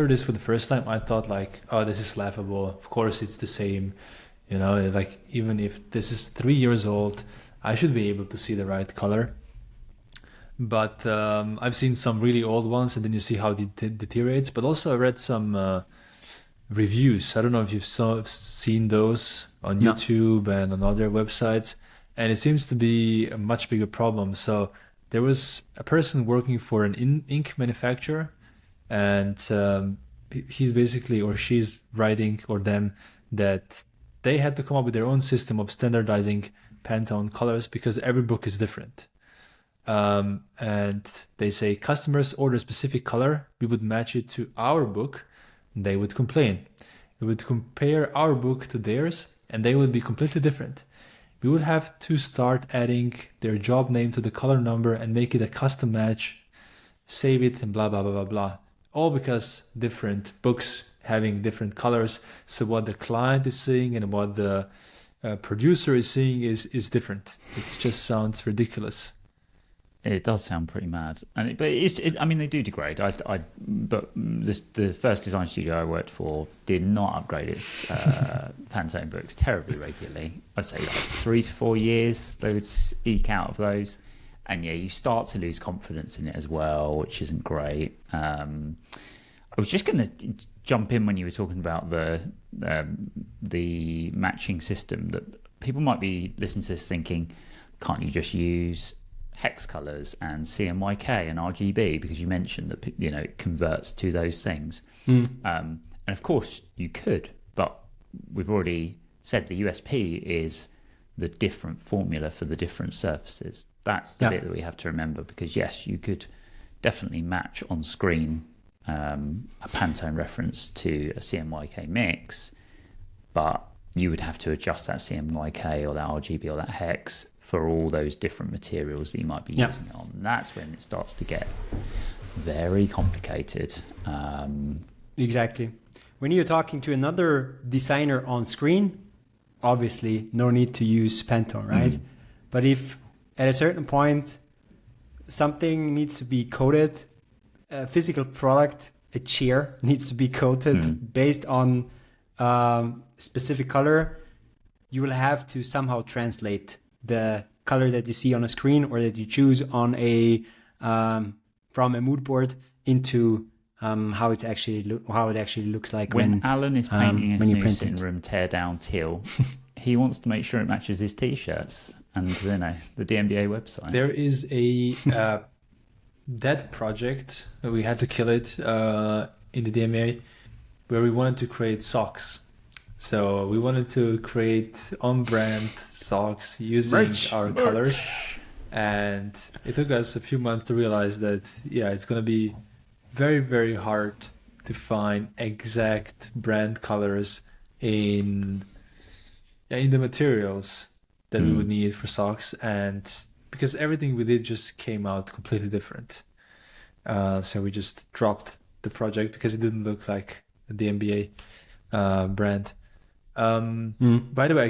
this for the first time, I thought like, oh, this is laughable. Of course it's the same, like even if this is 3 years old, I should be able to see the right color. But I've seen some really old ones, and then you see how it deteriorates. But also I read some reviews. I don't know if you've seen those on YouTube and on other websites, and it seems to be a much bigger problem. So there was a person working for an ink manufacturer, and he's basically, or she's writing, or them, that they had to come up with their own system of standardizing Pantone colors because every book is different. And they say customers order a specific color, we would match it to our book. They would complain. We would compare our book to theirs, and they would be completely different. We would have to start adding their job name to the color number and make it a custom match, save it, and blah, blah, blah, blah, blah. All because different books having different colors. So what the client is seeing and what the producer is seeing is different. It just sounds ridiculous. It does sound pretty mad, but they do degrade. But the first design studio I worked for did not upgrade its Pantone books terribly regularly. I'd say like 3 to 4 years they would eke out of those, and you start to lose confidence in it as well, which isn't great. I was just going to jump in when you were talking about the matching system, that people might be listening to this thinking, can't you just use hex colors and CMYK and RGB, because you mentioned that it converts to those things. And of course you could, but we've already said the USP is the different formula for the different surfaces. That's the bit that we have to remember, because yes, you could definitely match on screen a Pantone reference to a CMYK mix, but you would have to adjust that CMYK or that RGB or that hex for all those different materials that you might be using it on. And that's when it starts to get very complicated. Exactly. When you're talking to another designer on screen, obviously no need to use Pantone, right? But if at a certain point something needs to be coated, a physical product, a chair needs to be coated based on specific color, you will have to somehow translate the color that you see on a screen or that you choose on from a mood board into how it actually looks like when Alen is painting his new print sitting it. room teardown teal. He wants to make sure it matches his t-shirts and the DMBA website. There is a dead project. We had to kill it in the DMA, where we wanted to create socks. So we wanted to create on-brand socks using our colors, and it took us a few months to realize that it's going to be very, very hard to find exact brand colors in the materials that we would need for socks, and because everything we did just came out completely different. So we just dropped the project because it didn't look like the MBA brand. By the way,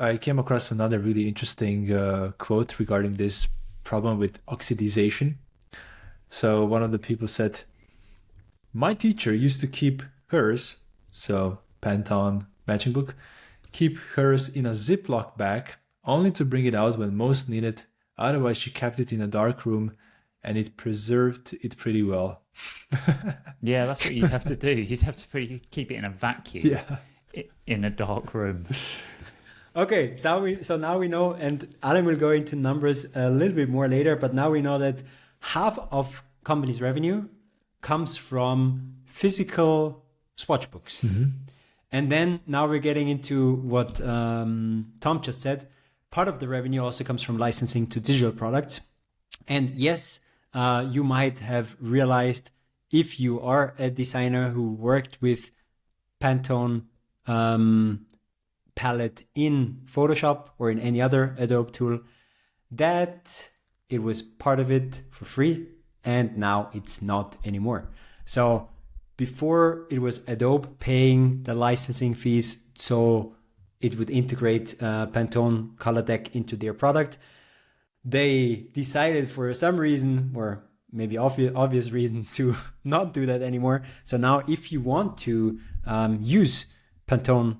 I came across another really interesting quote regarding this problem with oxidization. So one of the people said, "My teacher used to keep hers," so Pantone matching book, "keep hers in a Ziploc bag only to bring it out when most needed. Otherwise, she kept it in a dark room and it preserved it pretty well." Yeah, that's what you'd have to do. You'd have to keep it in a vacuum in a dark room. Okay, so now we know, and Alen will go into numbers a little bit more later, but now we know that half of company's revenue comes from physical swatch books. And then now we're getting into what Tom just said. Part of the revenue also comes from licensing to digital products. And yes, you might have realized, if you are a designer who worked with Pantone palette in Photoshop or in any other Adobe tool, that it was part of it for free, and now it's not anymore. So before, it was Adobe paying the licensing fees so it would integrate Pantone color deck into their product. They decided for some reason, or maybe obvious reason, to not do that anymore. So now if you want to use Pantone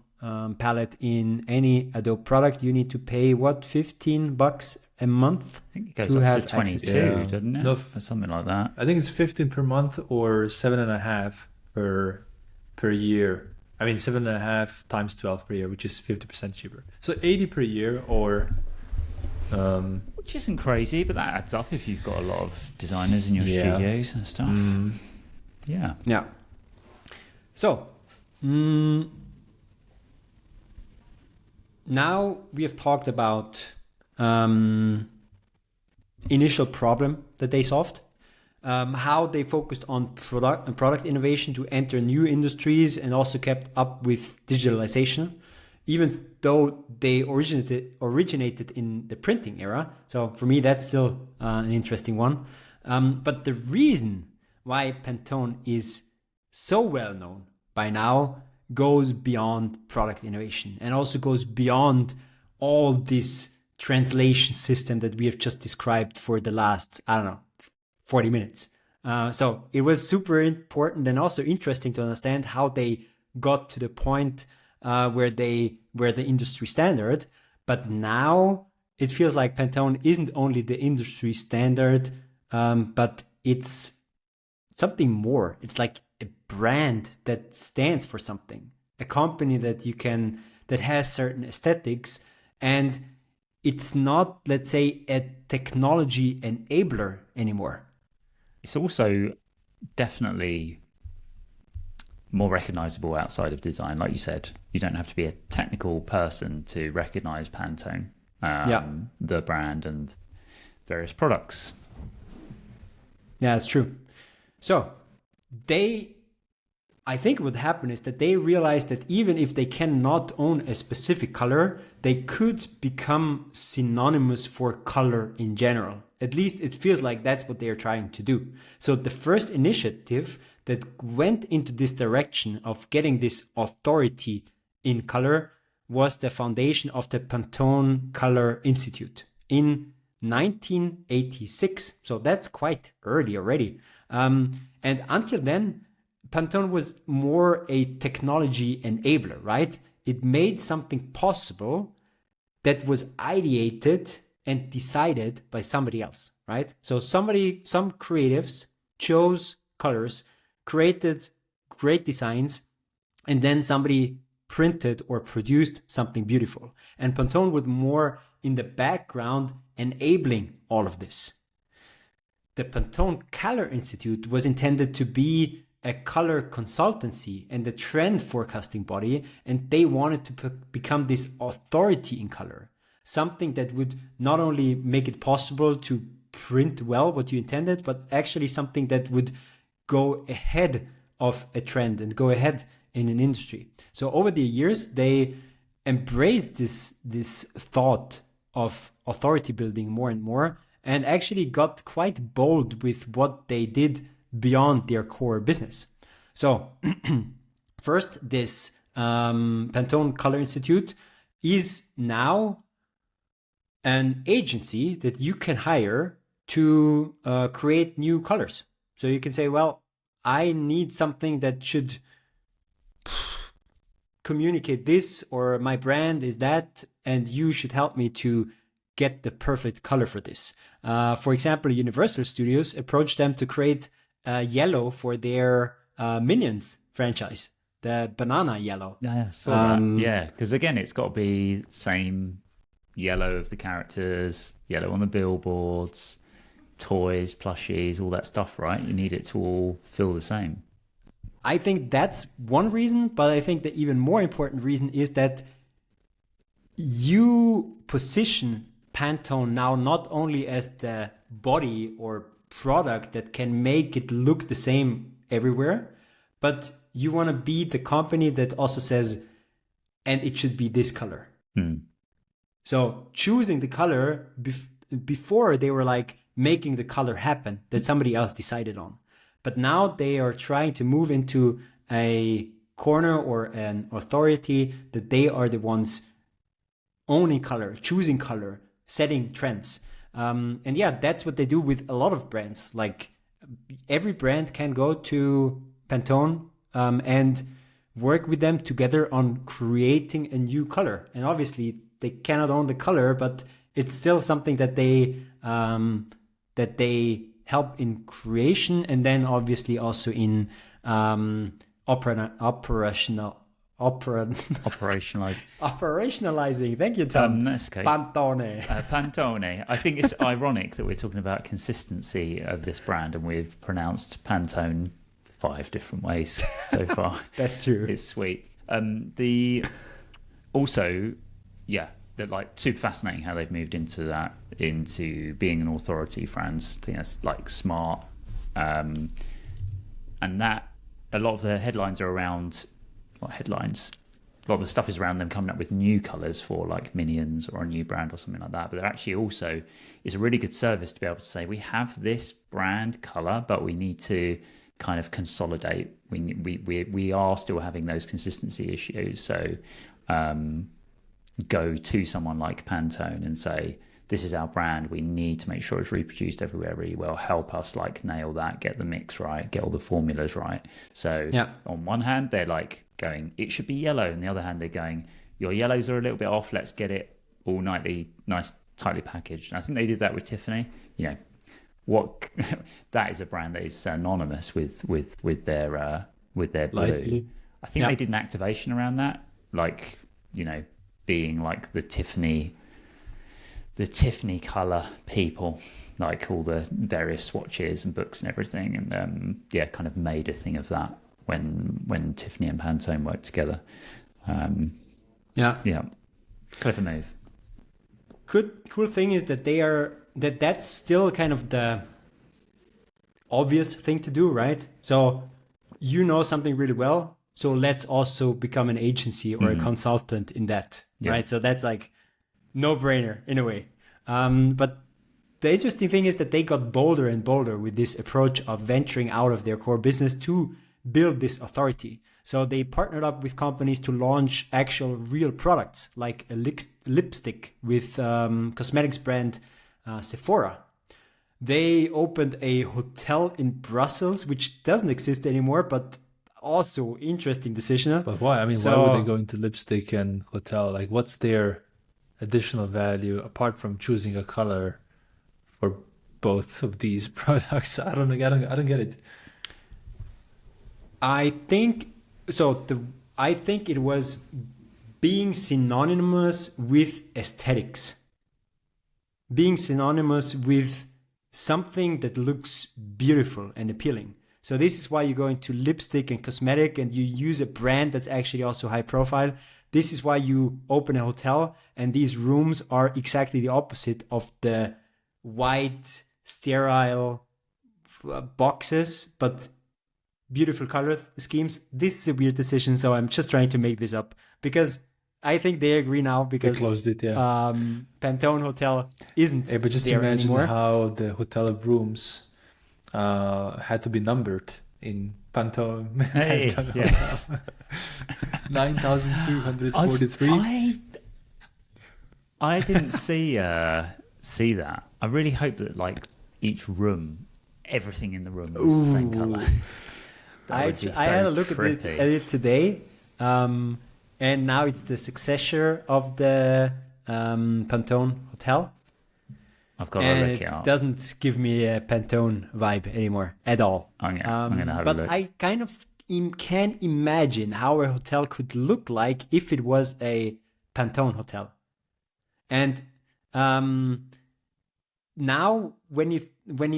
palette in any Adobe product, you need to pay $15 a month. I think it goes up to 22, doesn't it? No, or something like that. I think it's 15 per month or 7.5 per year. I mean 7.5 times 12 per year, which is 50% cheaper. So 80 per year, or which isn't crazy, but that adds up if you've got a lot of designers in your studios and stuff. Yeah. So now we have talked about initial problem that they solved, how they focused on product innovation to enter new industries, and also kept up with digitalization, even though they originated in the printing era. So for me, that's still an interesting one. But the reason why Pantone is so well known by now goes beyond product innovation, and also goes beyond all this translation system that we have just described for the last, 40 minutes. So it was super important and also interesting to understand how they got to the point where they were the industry standard. But now it feels like Pantone isn't only the industry standard, but it's something more. It's like a brand that stands for something, a company that has certain aesthetics, and it's not, let's say, a technology enabler anymore. It's also definitely more recognizable outside of design. Like you said, you don't have to be a technical person to recognize Pantone, the brand and various products. Yeah, that's true. So I think what happened is that they realized that even if they cannot own a specific color, they could become synonymous for color in general. At least it feels like that's what they are trying to do. So the first initiative that went into this direction of getting this authority in color was the foundation of the Pantone Color Institute in 1986. So that's quite early already. And until then, Pantone was more a technology enabler, right? It made something possible that was ideated and decided by somebody else, right? So some creatives chose colors, created great designs, and then somebody printed or produced something beautiful. And Pantone was more in the background enabling all of this. The Pantone Color Institute was intended to be a color consultancy and a trend forecasting body, and they wanted to become this authority in color, something that would not only make it possible to print well what you intended, but actually something that would go ahead of a trend and go ahead in an industry. So over the years, they embraced this thought of authority building more and more, and actually got quite bold with what they did beyond their core business. So first, this Pantone Color Institute is now an agency that you can hire to create new colors. So you can say, well, I need something that should communicate this, or my brand is that, and you should help me to get the perfect color for this. For example, Universal Studios approached them to create yellow for their Minions franchise, the banana yellow. Yeah, yeah, because again, it's got to be same yellow of the characters, yellow on the billboards, toys, plushies, all that stuff, right? You need it to all feel the same. I think that's one reason, but I think the even more important reason is that you position Pantone now not only as the body or product that can make it look the same everywhere, but you want to be the company that also says, and it should be this color. So choosing the color before, they were like making the color happen that somebody else decided on. But now they are trying to move into a corner or an authority that they are the ones owning color, choosing color, setting trends. And yeah, that's what they do with a lot of brands. Like every brand can go to Pantone and work with them together on creating a new color. And obviously they cannot own the color, but it's still something that they help in creation, and then obviously also in operationalizing. Thank you, Tom. That's okay. Pantone. Pantone. I think it's ironic that we're talking about consistency of this brand, and we've pronounced Pantone 5 different ways so far. That's true. It's sweet. They're like super fascinating how they've moved into being an authority, Franz. I think that's like smart. And that a lot of the headlines are around, not headlines, a lot of the stuff is around them coming up with new colors for like Minions or a new brand or something like that. But they're actually also, it's a really good service to be able to say, we have this brand color, but we need to kind of consolidate. We are still having those consistency issues. So, go to someone like Pantone and say, this is our brand, we need to make sure it's reproduced everywhere really well, help us like nail that, get the mix right, get all the formulas right. So on one hand they're like going, it should be yellow, and the other hand they're going, your yellows are a little bit off, let's get it all nice tightly packaged. And I think they did that with Tiffany. What that is a brand that is synonymous with their blue. I think they did an activation around that, like, being like the Tiffany color people, like all the various swatches and books and everything, and kind of made a thing of that when Tiffany and Pantone worked together. Clever move. Cool thing is that that's still kind of the obvious thing to do, right? So something really well, so let's also become an agency or a consultant in that, right? So that's like no-brainer in a way. But the interesting thing is that they got bolder and bolder with this approach of venturing out of their core business to build this authority. So they partnered up with companies to launch actual real products, like a lipstick with cosmetics brand Sephora. They opened a hotel in Brussels, which doesn't exist anymore, but also interesting decision. But why? I mean, why would they go into lipstick and hotel? Like, what's their additional value apart from choosing a color for both of these products? I don't get it. I think so. I think it was being synonymous with aesthetics, being synonymous with something that looks beautiful and appealing. So this is why you go into lipstick and cosmetic and you use a brand that's actually also high profile. This is why you open a hotel and these rooms are exactly the opposite of the white, sterile boxes, but beautiful color schemes. This is a weird decision, so I'm just trying to make this up because I think they agree now because they closed it, Pantone Hotel isn't but just there imagine anymore. how the hotel rooms had to be numbered in Pantone. Hey, Pantone yes. Hotel. 9,243. I didn't see that. I really hope that like each room, everything in the room was the same color. I had a look at it today, and now it's the successor of the Pantone Hotel. I've got to and look it up. It doesn't give me a Pantone vibe anymore at all. I'm gonna have a but look. I kind of can imagine how a hotel could look like if it was a Pantone hotel. And now when you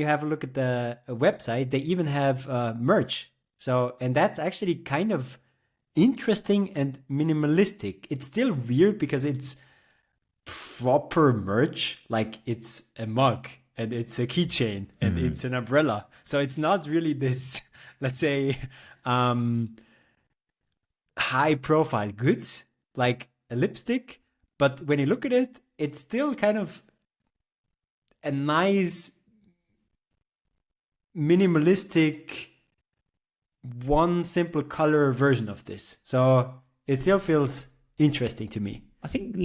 have a look at the website, they even have merch. So, and that's actually kind of interesting and minimalistic. It's still weird because it's proper merch, like it's a mug and it's a keychain and it's an umbrella. So it's not really this, let's say, high profile goods like a lipstick. But when you look at it, it's still kind of a nice minimalistic one simple color version of this. So it still feels interesting to me. I think,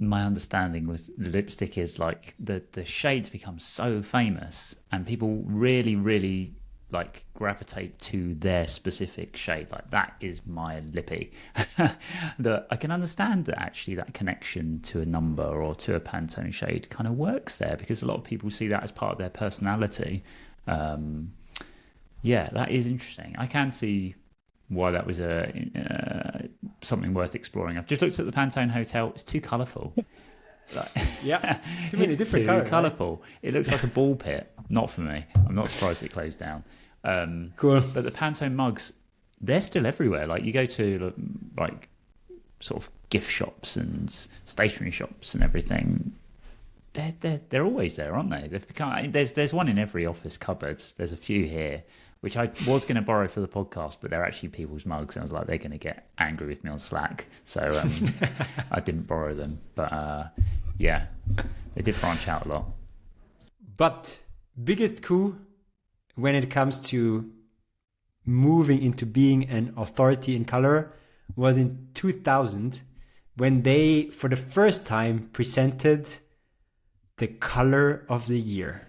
my understanding was lipstick is like the shades become so famous and people really, really like gravitate to their specific shade. Like that is my lippy. That I can understand that actually that connection to a number or to a Pantone shade kind of works there because a lot of people see that as part of their personality. Yeah, that is interesting. I can see why that was something worth exploring. I've just looked at the Pantone Hotel. It's too colourful. Yeah, too many different colours. colors. Colourful. Right? It looks like a ball pit. Not for me. I'm not surprised it closed down. Cool. But the Pantone mugs, they're still everywhere. Like you go to like sort of gift shops and stationery shops and everything. They're always there, aren't they? They've become. There's one in every office cupboard. There's a few here, which I was going to borrow for the podcast, but they're actually people's mugs. And I was like, they're going to get angry with me on Slack, so I didn't borrow them. But yeah, they did branch out a lot. But biggest coup when it comes to moving into being an authority in color was in 2000 when they, for the first time, presented the color of the year.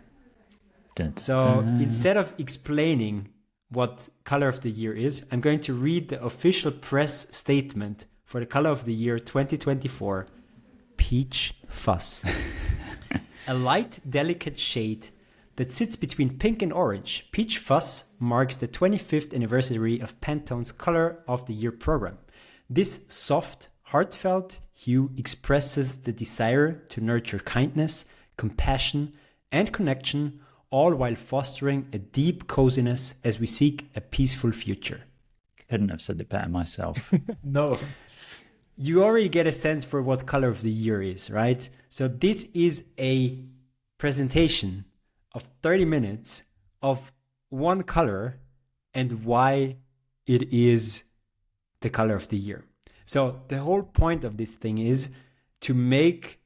So instead of explaining what color of the year is, I'm going to read the official press statement for the color of the year 2024, Peach Fuzz. A light, delicate shade that sits between pink and orange, Peach Fuzz marks the 25th anniversary of Pantone's Color of the Year program. This soft, heartfelt hue expresses the desire to nurture kindness, compassion, and connection, all while fostering a deep coziness as we seek a peaceful future. Couldn't have said it better myself. No. You already get a sense for what color of the year is, right? So this is a presentation of 30 minutes of one color and why it is the color of the year. So the whole point of this thing is to make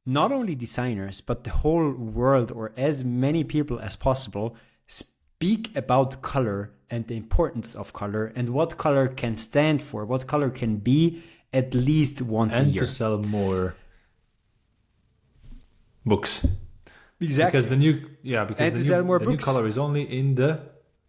not only designers, but the whole world or as many people as possible speak about color and the importance of color and what color can stand for, what color can be at least once a year. And to sell more books. Exactly. Because the new color is only in the,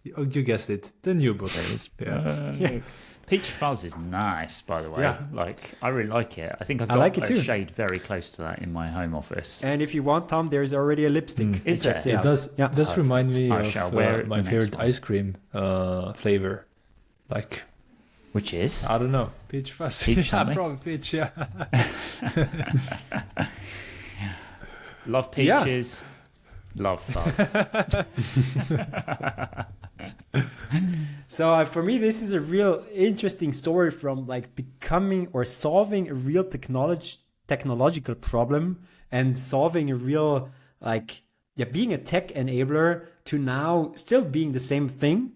you guessed it, the new book. Yeah. Peach fuzz is nice, by the way. Yeah. Like, I really like it. I think I've I got like it a too. shade very close to that in my home office. And if you want, Tom, there's already a lipstick. Is there? Check It out. does. Yeah. Does remind me I of shall wear it my the next favorite one. ice cream flavor. Like, Which is? I don't know, peach fuzz. Peach Yeah, something? probably peach. Yeah. Love peaches, love fuzz. So for me, this is a real interesting story from like becoming or solving a real technological problem and solving a real being a tech enabler to now still being the same thing,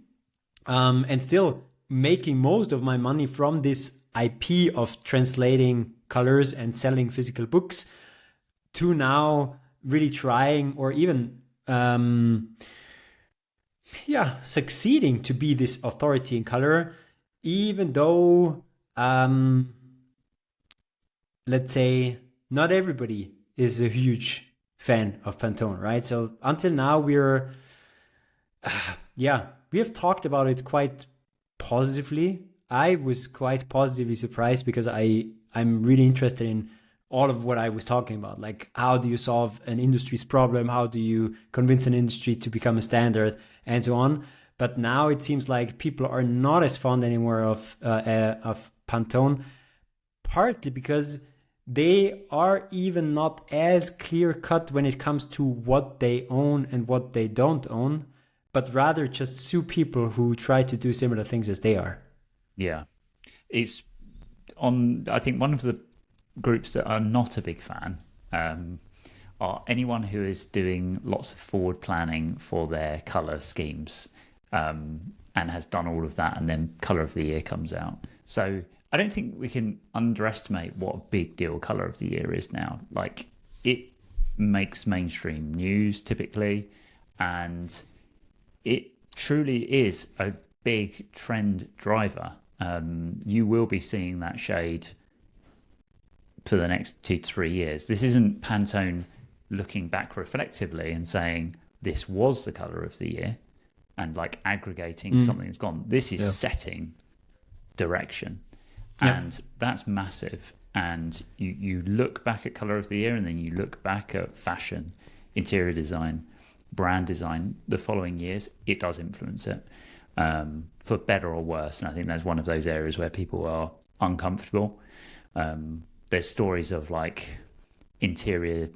and still making most of my money from this IP of translating colors and selling physical books, to now really trying or even succeeding to be this authority in color, even though let's say not everybody is a huge fan of Pantone, right? So until now we have talked about it quite positively. I was quite positively surprised because I'm really interested in all of what I was talking about. Like, how do you solve an industry's problem? How do you convince an industry to become a standard, and so on? But now it seems like people are not as fond anymore of Pantone, partly because they are even not as clear cut when it comes to what they own and what they don't own, but rather just sue people who try to do similar things as they are. Yeah. It's on, I think one of the groups that are not a big fan are anyone who is doing lots of forward planning for their color schemes, and has done all of that, and then color of the year comes out. So I don't think we can underestimate what a big deal color of the year is now. Like, it makes mainstream news typically, and it truly is a big trend driver. You will be seeing that shade for the next 2 to 3 years. This isn't Pantone looking back reflectively and saying this was the color of the year and like aggregating something that's gone. This is setting direction, and that's massive. And you look back at color of the year, and then you look back at fashion, interior design, brand design the following years. It does influence it, for better or worse. And I think that's one of those areas where people are uncomfortable. There's stories of like interiors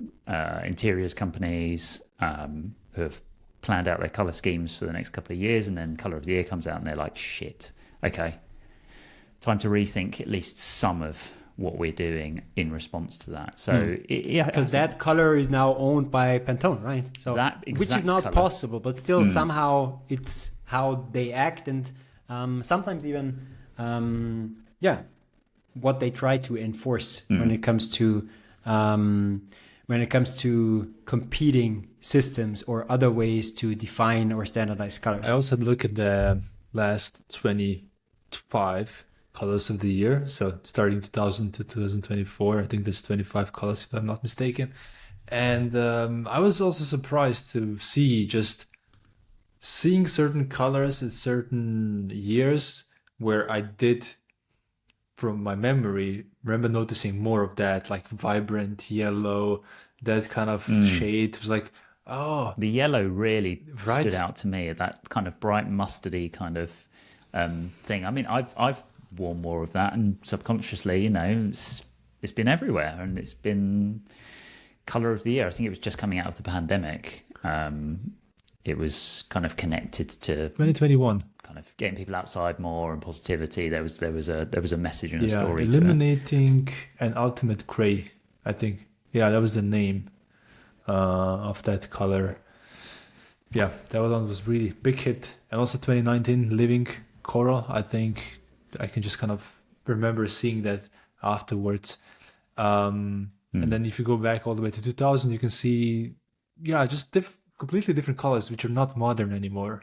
companies who have planned out their color schemes for the next couple of years, and then color of the year comes out and they're like, shit, okay, time to rethink at least some of what we're doing in response to that. So because that color is now owned by Pantone, right? So that which is not possible, but still somehow it's how they act, and sometimes even what they try to enforce when it comes to competing systems or other ways to define or standardize colors. I also had a look at the last 25 colors of the year. So starting 2000 to 2024, I think there's 25 colors if I'm not mistaken. And I was also surprised to see just seeing certain colors at certain years where I did, from my memory, remember noticing more of that, like vibrant yellow, that kind of shade. It was like, oh, the yellow really stood out to me, that kind of bright mustardy kind of thing. I mean, I've worn more of that, and subconsciously, it's been everywhere, and it's been color of the year. I think it was just coming out of the pandemic. It was kind of connected to 2021. Kind of getting people outside more and positivity. There was a message and a story. Illuminating an ultimate gray, I think. Yeah, that was the name of that color. Yeah, that one was really big hit. And also 2019 Living Coral. I think I can just kind of remember seeing that afterwards. And then if you go back all the way to 2000, you can see, just completely different colors, which are not modern anymore.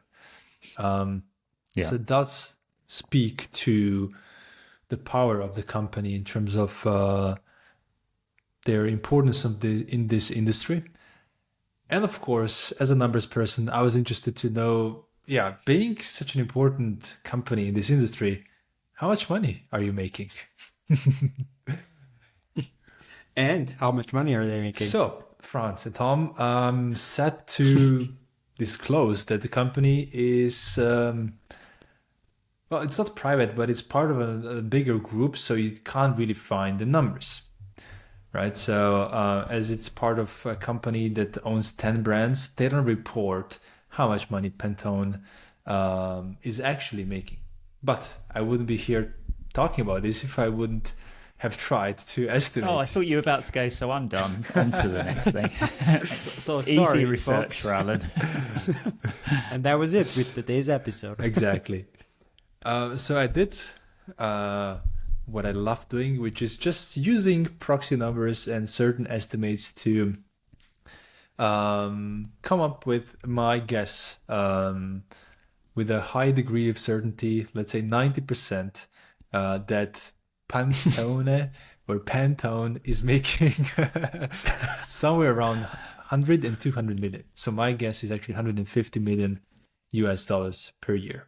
So it does speak to the power of the company in terms of their importance in this industry. And of course, as a numbers person, I was interested to know, being such an important company in this industry, how much money are you making? And how much money are they making? So, Franz and Tom, I'm set to disclose that the company is, well, it's not private, but it's part of a bigger group, so you can't really find the numbers, right? So, as it's part of a company that owns 10 brands, they don't report how much money Pantone is actually making. But I wouldn't be here talking about this if I wouldn't have tried to estimate. Oh, I thought you were about to go, so I'm done. On to the next thing. So Easy sorry, research folks. for Alen. And that was it with today's episode. Exactly. So I did what I love doing, which is just using proxy numbers and certain estimates to come up with my guess with a high degree of certainty, let's say 90%, that Pantone or Pantone is making somewhere around 100 and 200 million. So my guess is actually 150 million US dollars per year.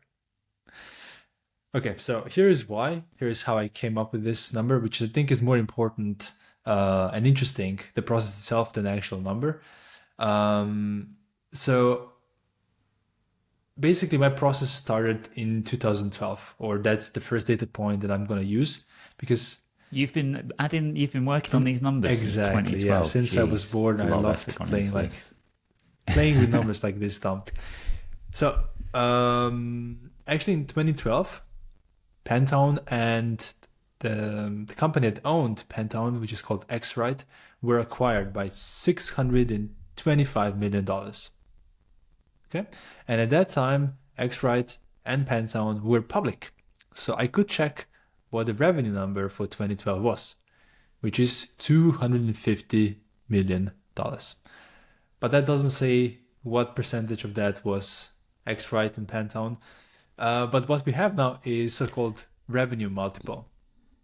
Okay, so here's why. Here's how I came up with this number, which I think is more important and interesting, the process itself, than the actual number. So basically my process started in 2012, or that's the first data point that I'm going to use, because You've been working on these numbers exactly, since 2012. yeah. Since I was born, I loved playing with numbers like this, Tom. So actually in 2012, Pantone and the company that owned Pantone, which is called X-Rite, were acquired by $625 million. Okay, and at that time, X-Rite and Pantone were public, so I could check what the revenue number for 2012 was, which is $250 million. But that doesn't say what percentage of that was X-Rite and Pantone. But what we have now is so-called revenue multiple.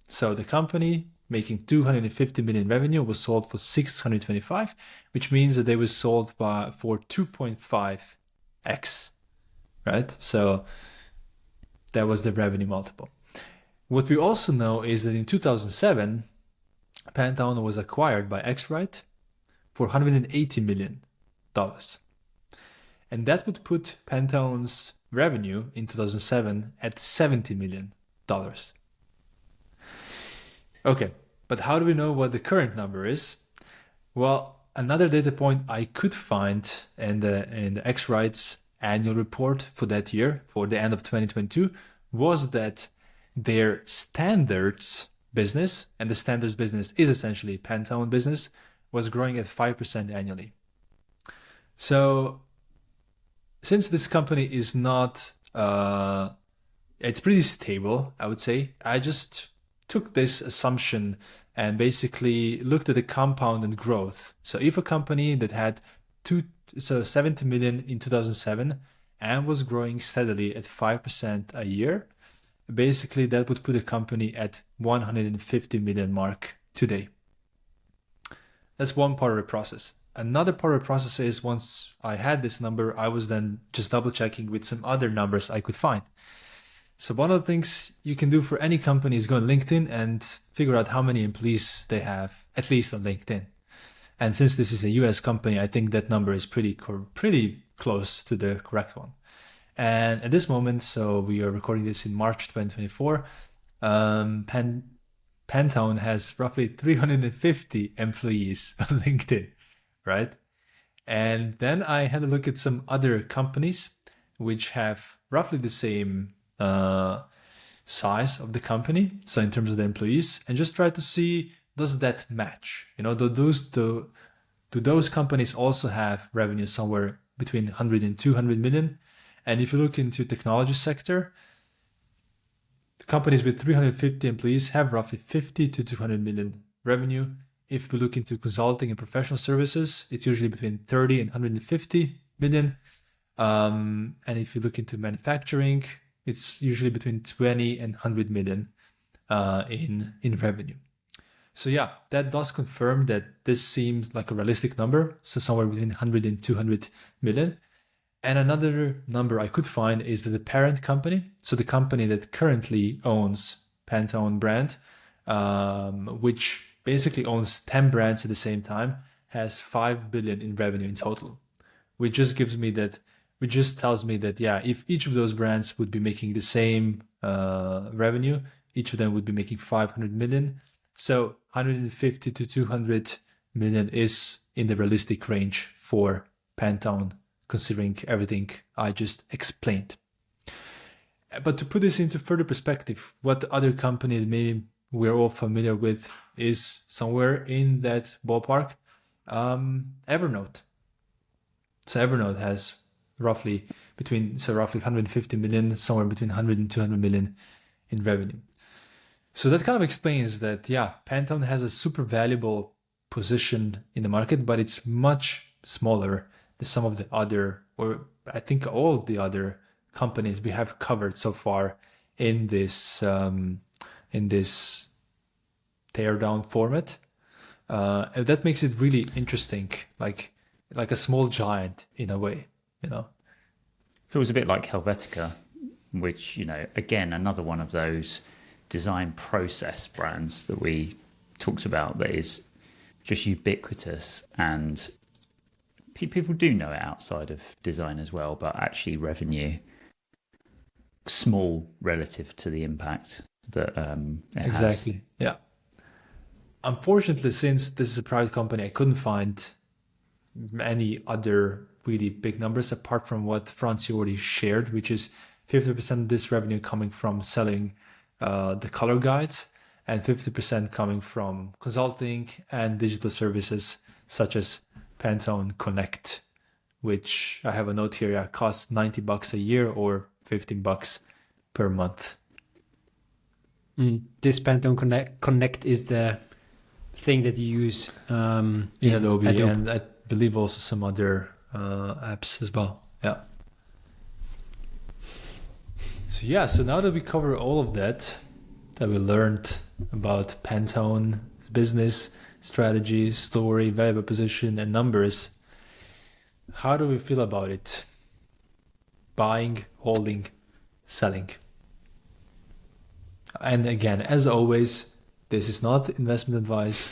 So the company making 250 million revenue was sold for 625, which means that they were sold for 2.5x, right? So that was the revenue multiple. What we also know is that in 2007, Pantone was acquired by X-Rite for $180 million. And that would put Pantone's revenue in 2007 at $70 million. Okay, but how do we know what the current number is? Well, another data point I could find in the X-Rite's annual report for that year, for the end of 2022, was that their standards business, and the standards business is essentially Pantone business, was growing at 5% annually. So since this company is not, it's pretty stable, I would say, I just took this assumption and basically looked at the compounded growth. So if a company that had 70 million in 2007 and was growing steadily at 5% a year, basically that would put the company at 150 million mark today. That's one part of the process. Another part of the process is once I had this number, I was then just double checking with some other numbers I could find. So one of the things you can do for any company is go on LinkedIn and figure out how many employees they have, at least on LinkedIn. And since this is a US company, I think that number is pretty close to the correct one. And at this moment, so we are recording this in March 2024, Pantone has roughly 350 employees on LinkedIn, right? And then I had a look at some other companies which have roughly the same size of the company, so in terms of the employees, and just try to see, does that match? You know, do those companies also have revenue somewhere between 100 and 200 million? And if you look into technology sector, the companies with 350 employees have roughly 50 to 200 million revenue. If we look into consulting and professional services, it's usually between 30 and 150 million. And if you look into manufacturing, it's usually between 20 and 100 million in revenue. So yeah, that does confirm that this seems like a realistic number. So somewhere between 100 and 200 million. And another number I could find is that the parent company, so the company that currently owns Pantone brand, which basically owns 10 brands at the same time, has 5 billion in revenue in total, which just tells me that, yeah, if each of those brands would be making the same revenue, each of them would be making 500 million. So 150 to 200 million is in the realistic range for Pantone, considering everything I just explained. But to put this into further perspective, what other company maybe we're all familiar with is somewhere in that ballpark? Evernote. So Evernote has roughly 150 million, somewhere between 100 and 200 million in revenue. So that kind of explains that, yeah, Pantone has a super valuable position in the market, but it's much smaller than some of the other, or I think all the other companies we have covered so far in this teardown format. And that makes it really interesting, like a small giant in a way, you know. Feels a bit like Helvetica, which, you know, again, another one of those design process brands that we talked about that is just ubiquitous, and people do know it outside of design as well, but actually revenue small relative to the impact that it has. Yeah. Unfortunately, since this is a private company, I couldn't find any other really big numbers apart from what Franz already shared, which is 50% of this revenue coming from selling the color guides, and 50% coming from consulting and digital services such as Pantone Connect, which I have a note here, costs $90 a year or $15 per month. This Pantone Connect is the thing that you use in Adobe, and I believe also some other apps as well. Yeah. So now that we cover all of that we learned about Pantone business, strategy, story, value proposition, and numbers, how do we feel about it? Buying, holding, selling. And again, as always, this is not investment advice.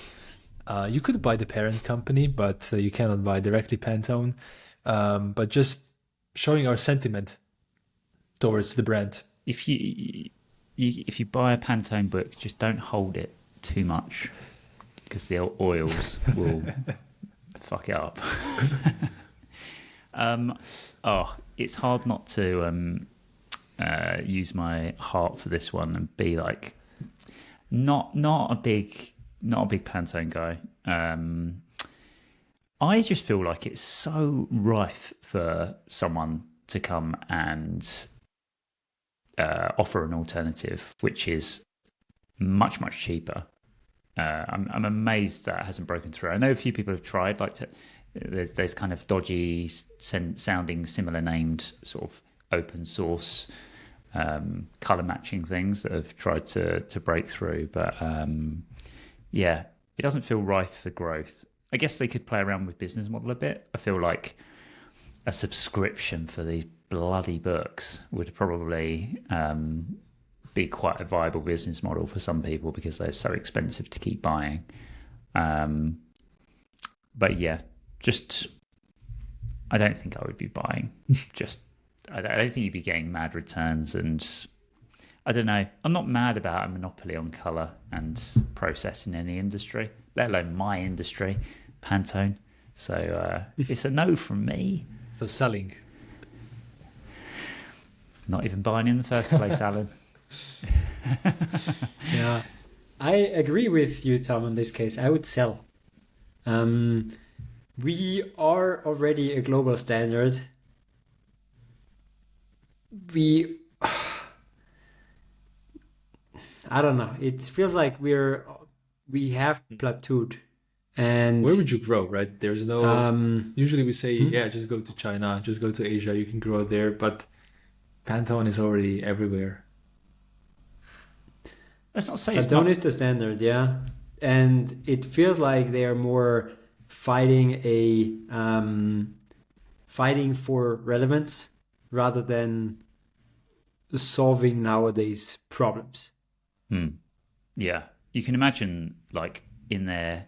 You could buy the parent company, but you cannot buy directly Pantone. But just showing our sentiment towards the brand. If you buy a Pantone book, just don't hold it too much, because the oils will fuck it up. It's hard not to use my heart for this one and be like, not a big Pantone guy. I just feel like it's so rife for someone to come and offer an alternative, which is much cheaper. I'm amazed that hasn't broken through. I know a few people have tried, there's kind of dodgy sounding, similar named sort of open source color matching things that have tried to break through, but it doesn't feel rife for growth. I guess they could play around with business model a bit. I feel like a subscription for these bloody books would probably be quite a viable business model for some people, because they're so expensive to keep buying. But yeah, just I don't think I would be buying. I don't think you'd be getting mad returns, and I don't know. I'm not mad about a monopoly on colour and process in any industry, let alone my industry, Pantone. So it's a no from me. So selling. Not even buying in the first place, Alen. Yeah, I agree with you, Tom, in this case. I would sell. We are already a global standard. I don't know. It feels like we have plateaued. And where would you grow, right? There's no. Usually we say, just go to China, just go to Asia. You can grow there, but Pantone is already everywhere. Let's not say Pantone is the standard, yeah, and it feels like they are more fighting for relevance rather than solving nowadays problems. Yeah, you can imagine, like, in their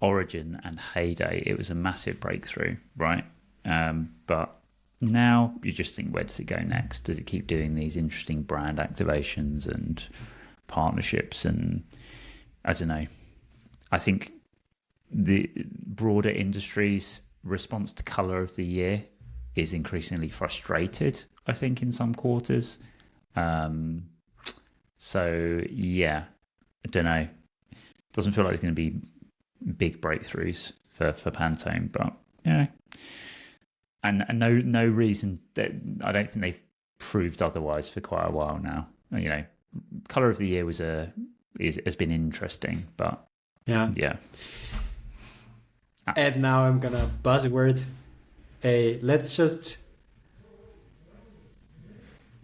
origin and heyday, it was a massive breakthrough, right? But now you just think, where does it go next? Does it keep doing these interesting brand activations and partnerships? And I don't know. I think the broader industry's response to color of the year is increasingly frustrated, I think, in some quarters. So yeah, I don't know. Doesn't feel like there's going to be big breakthroughs for Pantone, but and no reason that I don't think they've proved otherwise for quite a while now. Color of the year has been interesting, but yeah. And now I'm gonna buzzword. Let's just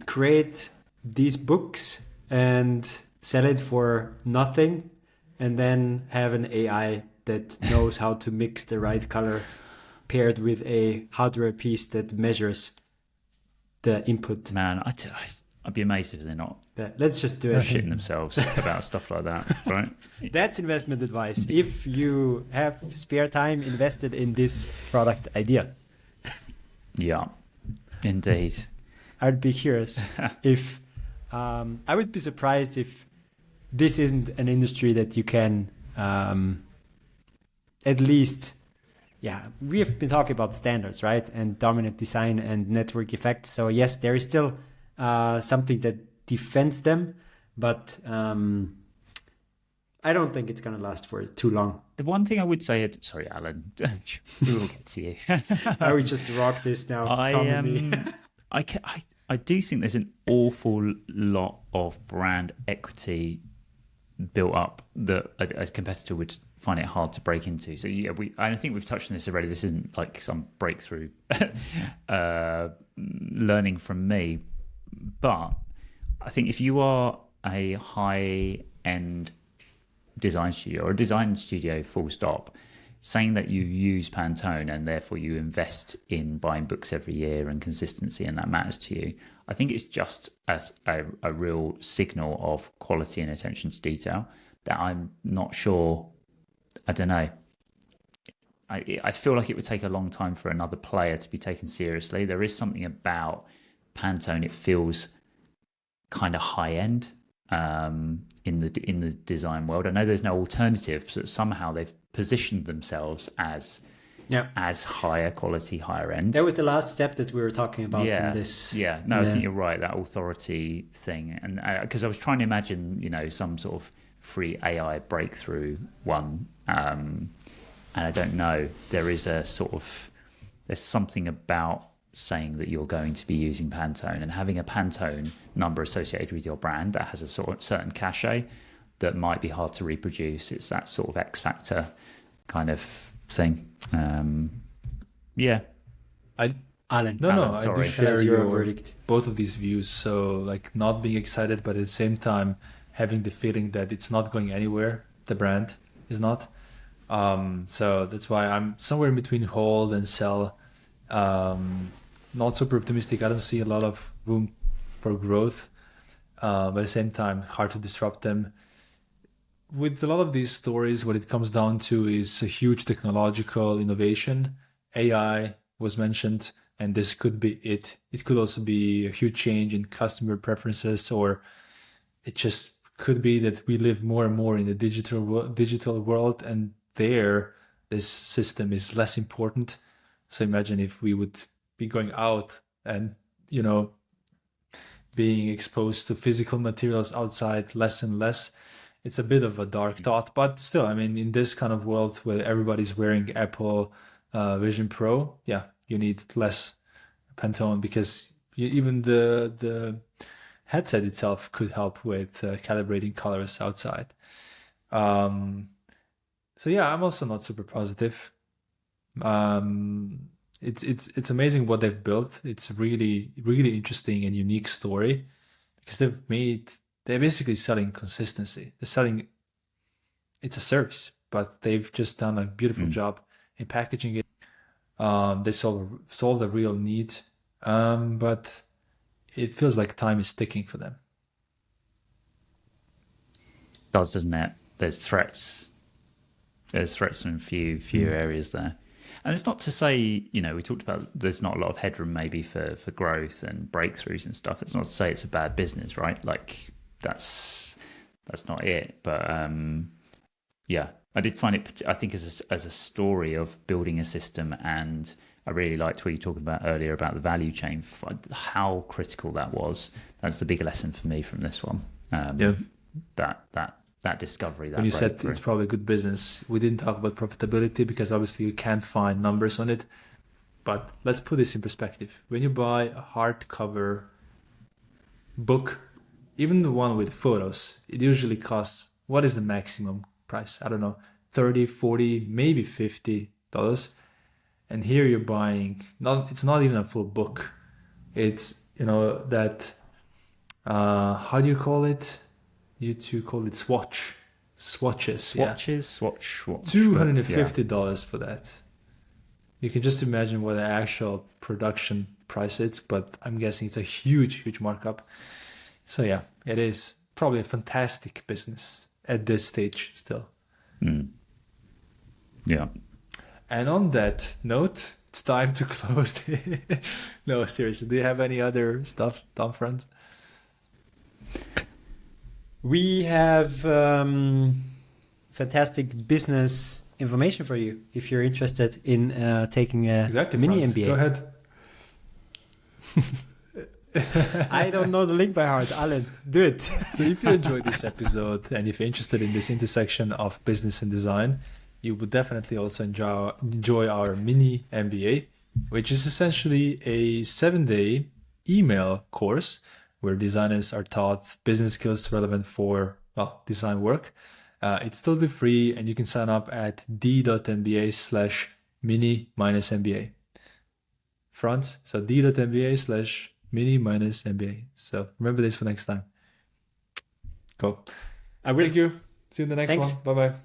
create these books and sell it for nothing, and then have an AI that knows how to mix the right color paired with a hardware piece that measures the input. Man, I'd be amazed if they're not. Let's just do it. Shitting themselves about stuff like that, right? That's investment advice. If you have spare time invested in this product idea. Yeah, indeed. I'd be curious if I would be surprised if this isn't an industry that you can at least, we have been talking about standards, right? And dominant design and network effects. So yes, there is still something that defends them, but I don't think it's going to last for too long. The one thing I would say, sorry, Alan, we will get to you. I would just rock this now. I do think there's an awful lot of brand equity built up that a competitor would find it hard to break into. So I think we've touched on this already. This isn't like some breakthrough learning from me, but I think if you are a high-end design studio or a design studio full stop, saying that you use Pantone and therefore you invest in buying books every year and consistency and that matters to you, I think it's just as a real signal of quality and attention to detail that I'm not sure. I don't know. I feel like it would take a long time for another player to be taken seriously. There is something about Pantone, it feels kind of high end in the design world. I know there's no alternative, but somehow they've positioned themselves as higher quality, higher end. That was the last step that we were talking about in this. I think you're right, that authority thing. And because I was trying to imagine, some sort of free AI breakthrough one, and I don't know, there's something about saying that you're going to be using Pantone and having a Pantone number associated with your brand that has a sort of certain cachet that might be hard to reproduce. It's that sort of X factor kind of thing. Alen. I do share your verdict. Both of these views. So like not being excited, but at the same time having the feeling that it's not going anywhere. The brand is not. So that's why I'm somewhere in between hold and sell. Not super optimistic. I don't see a lot of room for growth. But at the same time, hard to disrupt them. With a lot of these stories, what it comes down to is a huge technological innovation. AI was mentioned, and this could be it. It could also be a huge change in customer preferences, or it just could be that we live more and more in the digital world, and this system is less important. So imagine if we would be going out and, being exposed to physical materials outside less and less. It's a bit of a dark thought, but still, in this kind of world where everybody's wearing Apple Vision Pro, you need less Pantone because even the headset itself could help with calibrating colors outside. I'm also not super positive. It's amazing what they've built. It's really, really interesting and unique story because they're basically selling consistency. It's a service, but they've just done a beautiful job in packaging it. They solved a real need, but it feels like time is ticking for them. does, doesn't it? There's threats. There's threats in a few areas there. And it's not to say, we talked about there's not a lot of headroom maybe for growth and breakthroughs and stuff. It's not to say it's a bad business, right? Like that's not it. But yeah, I did find it, I think, as a story of building a system, and I really liked what you were talking about earlier about the value chain, how critical that was. That's the big lesson for me from this one. That discovery. That when you said it's probably a good business, we didn't talk about profitability because obviously you can't find numbers on it. But let's put this in perspective. When you buy a hardcover book, even the one with photos, it usually costs, what is the maximum price? I don't know, $30, $40, maybe $50. And here you're buying, it's not even a full book. It's, that, how do you call it? You two call it swatches. Swatch. $250 for that. You can just imagine what the actual production price is, but I'm guessing it's a huge markup. So yeah, it is probably a fantastic business at this stage still. Yeah. And on that note, it's time to close. No, seriously, do you have any other stuff, Tom, Franz? We have fantastic business information for you if you're interested in taking a mini Franz. MBA. Go ahead. I don't know the link by heart. Alen, do it. So if you enjoyed this episode and if you're interested in this intersection of business and design, you would definitely also enjoy our mini MBA, which is essentially a 7-day email course where designers are taught business skills relevant for design work. It's totally free, and you can sign up at d.mba/mini-mba. Franz, so d.mba/mini-mba. So remember this for next time. Cool. I will. Thank you. See you in the next one. Bye-bye.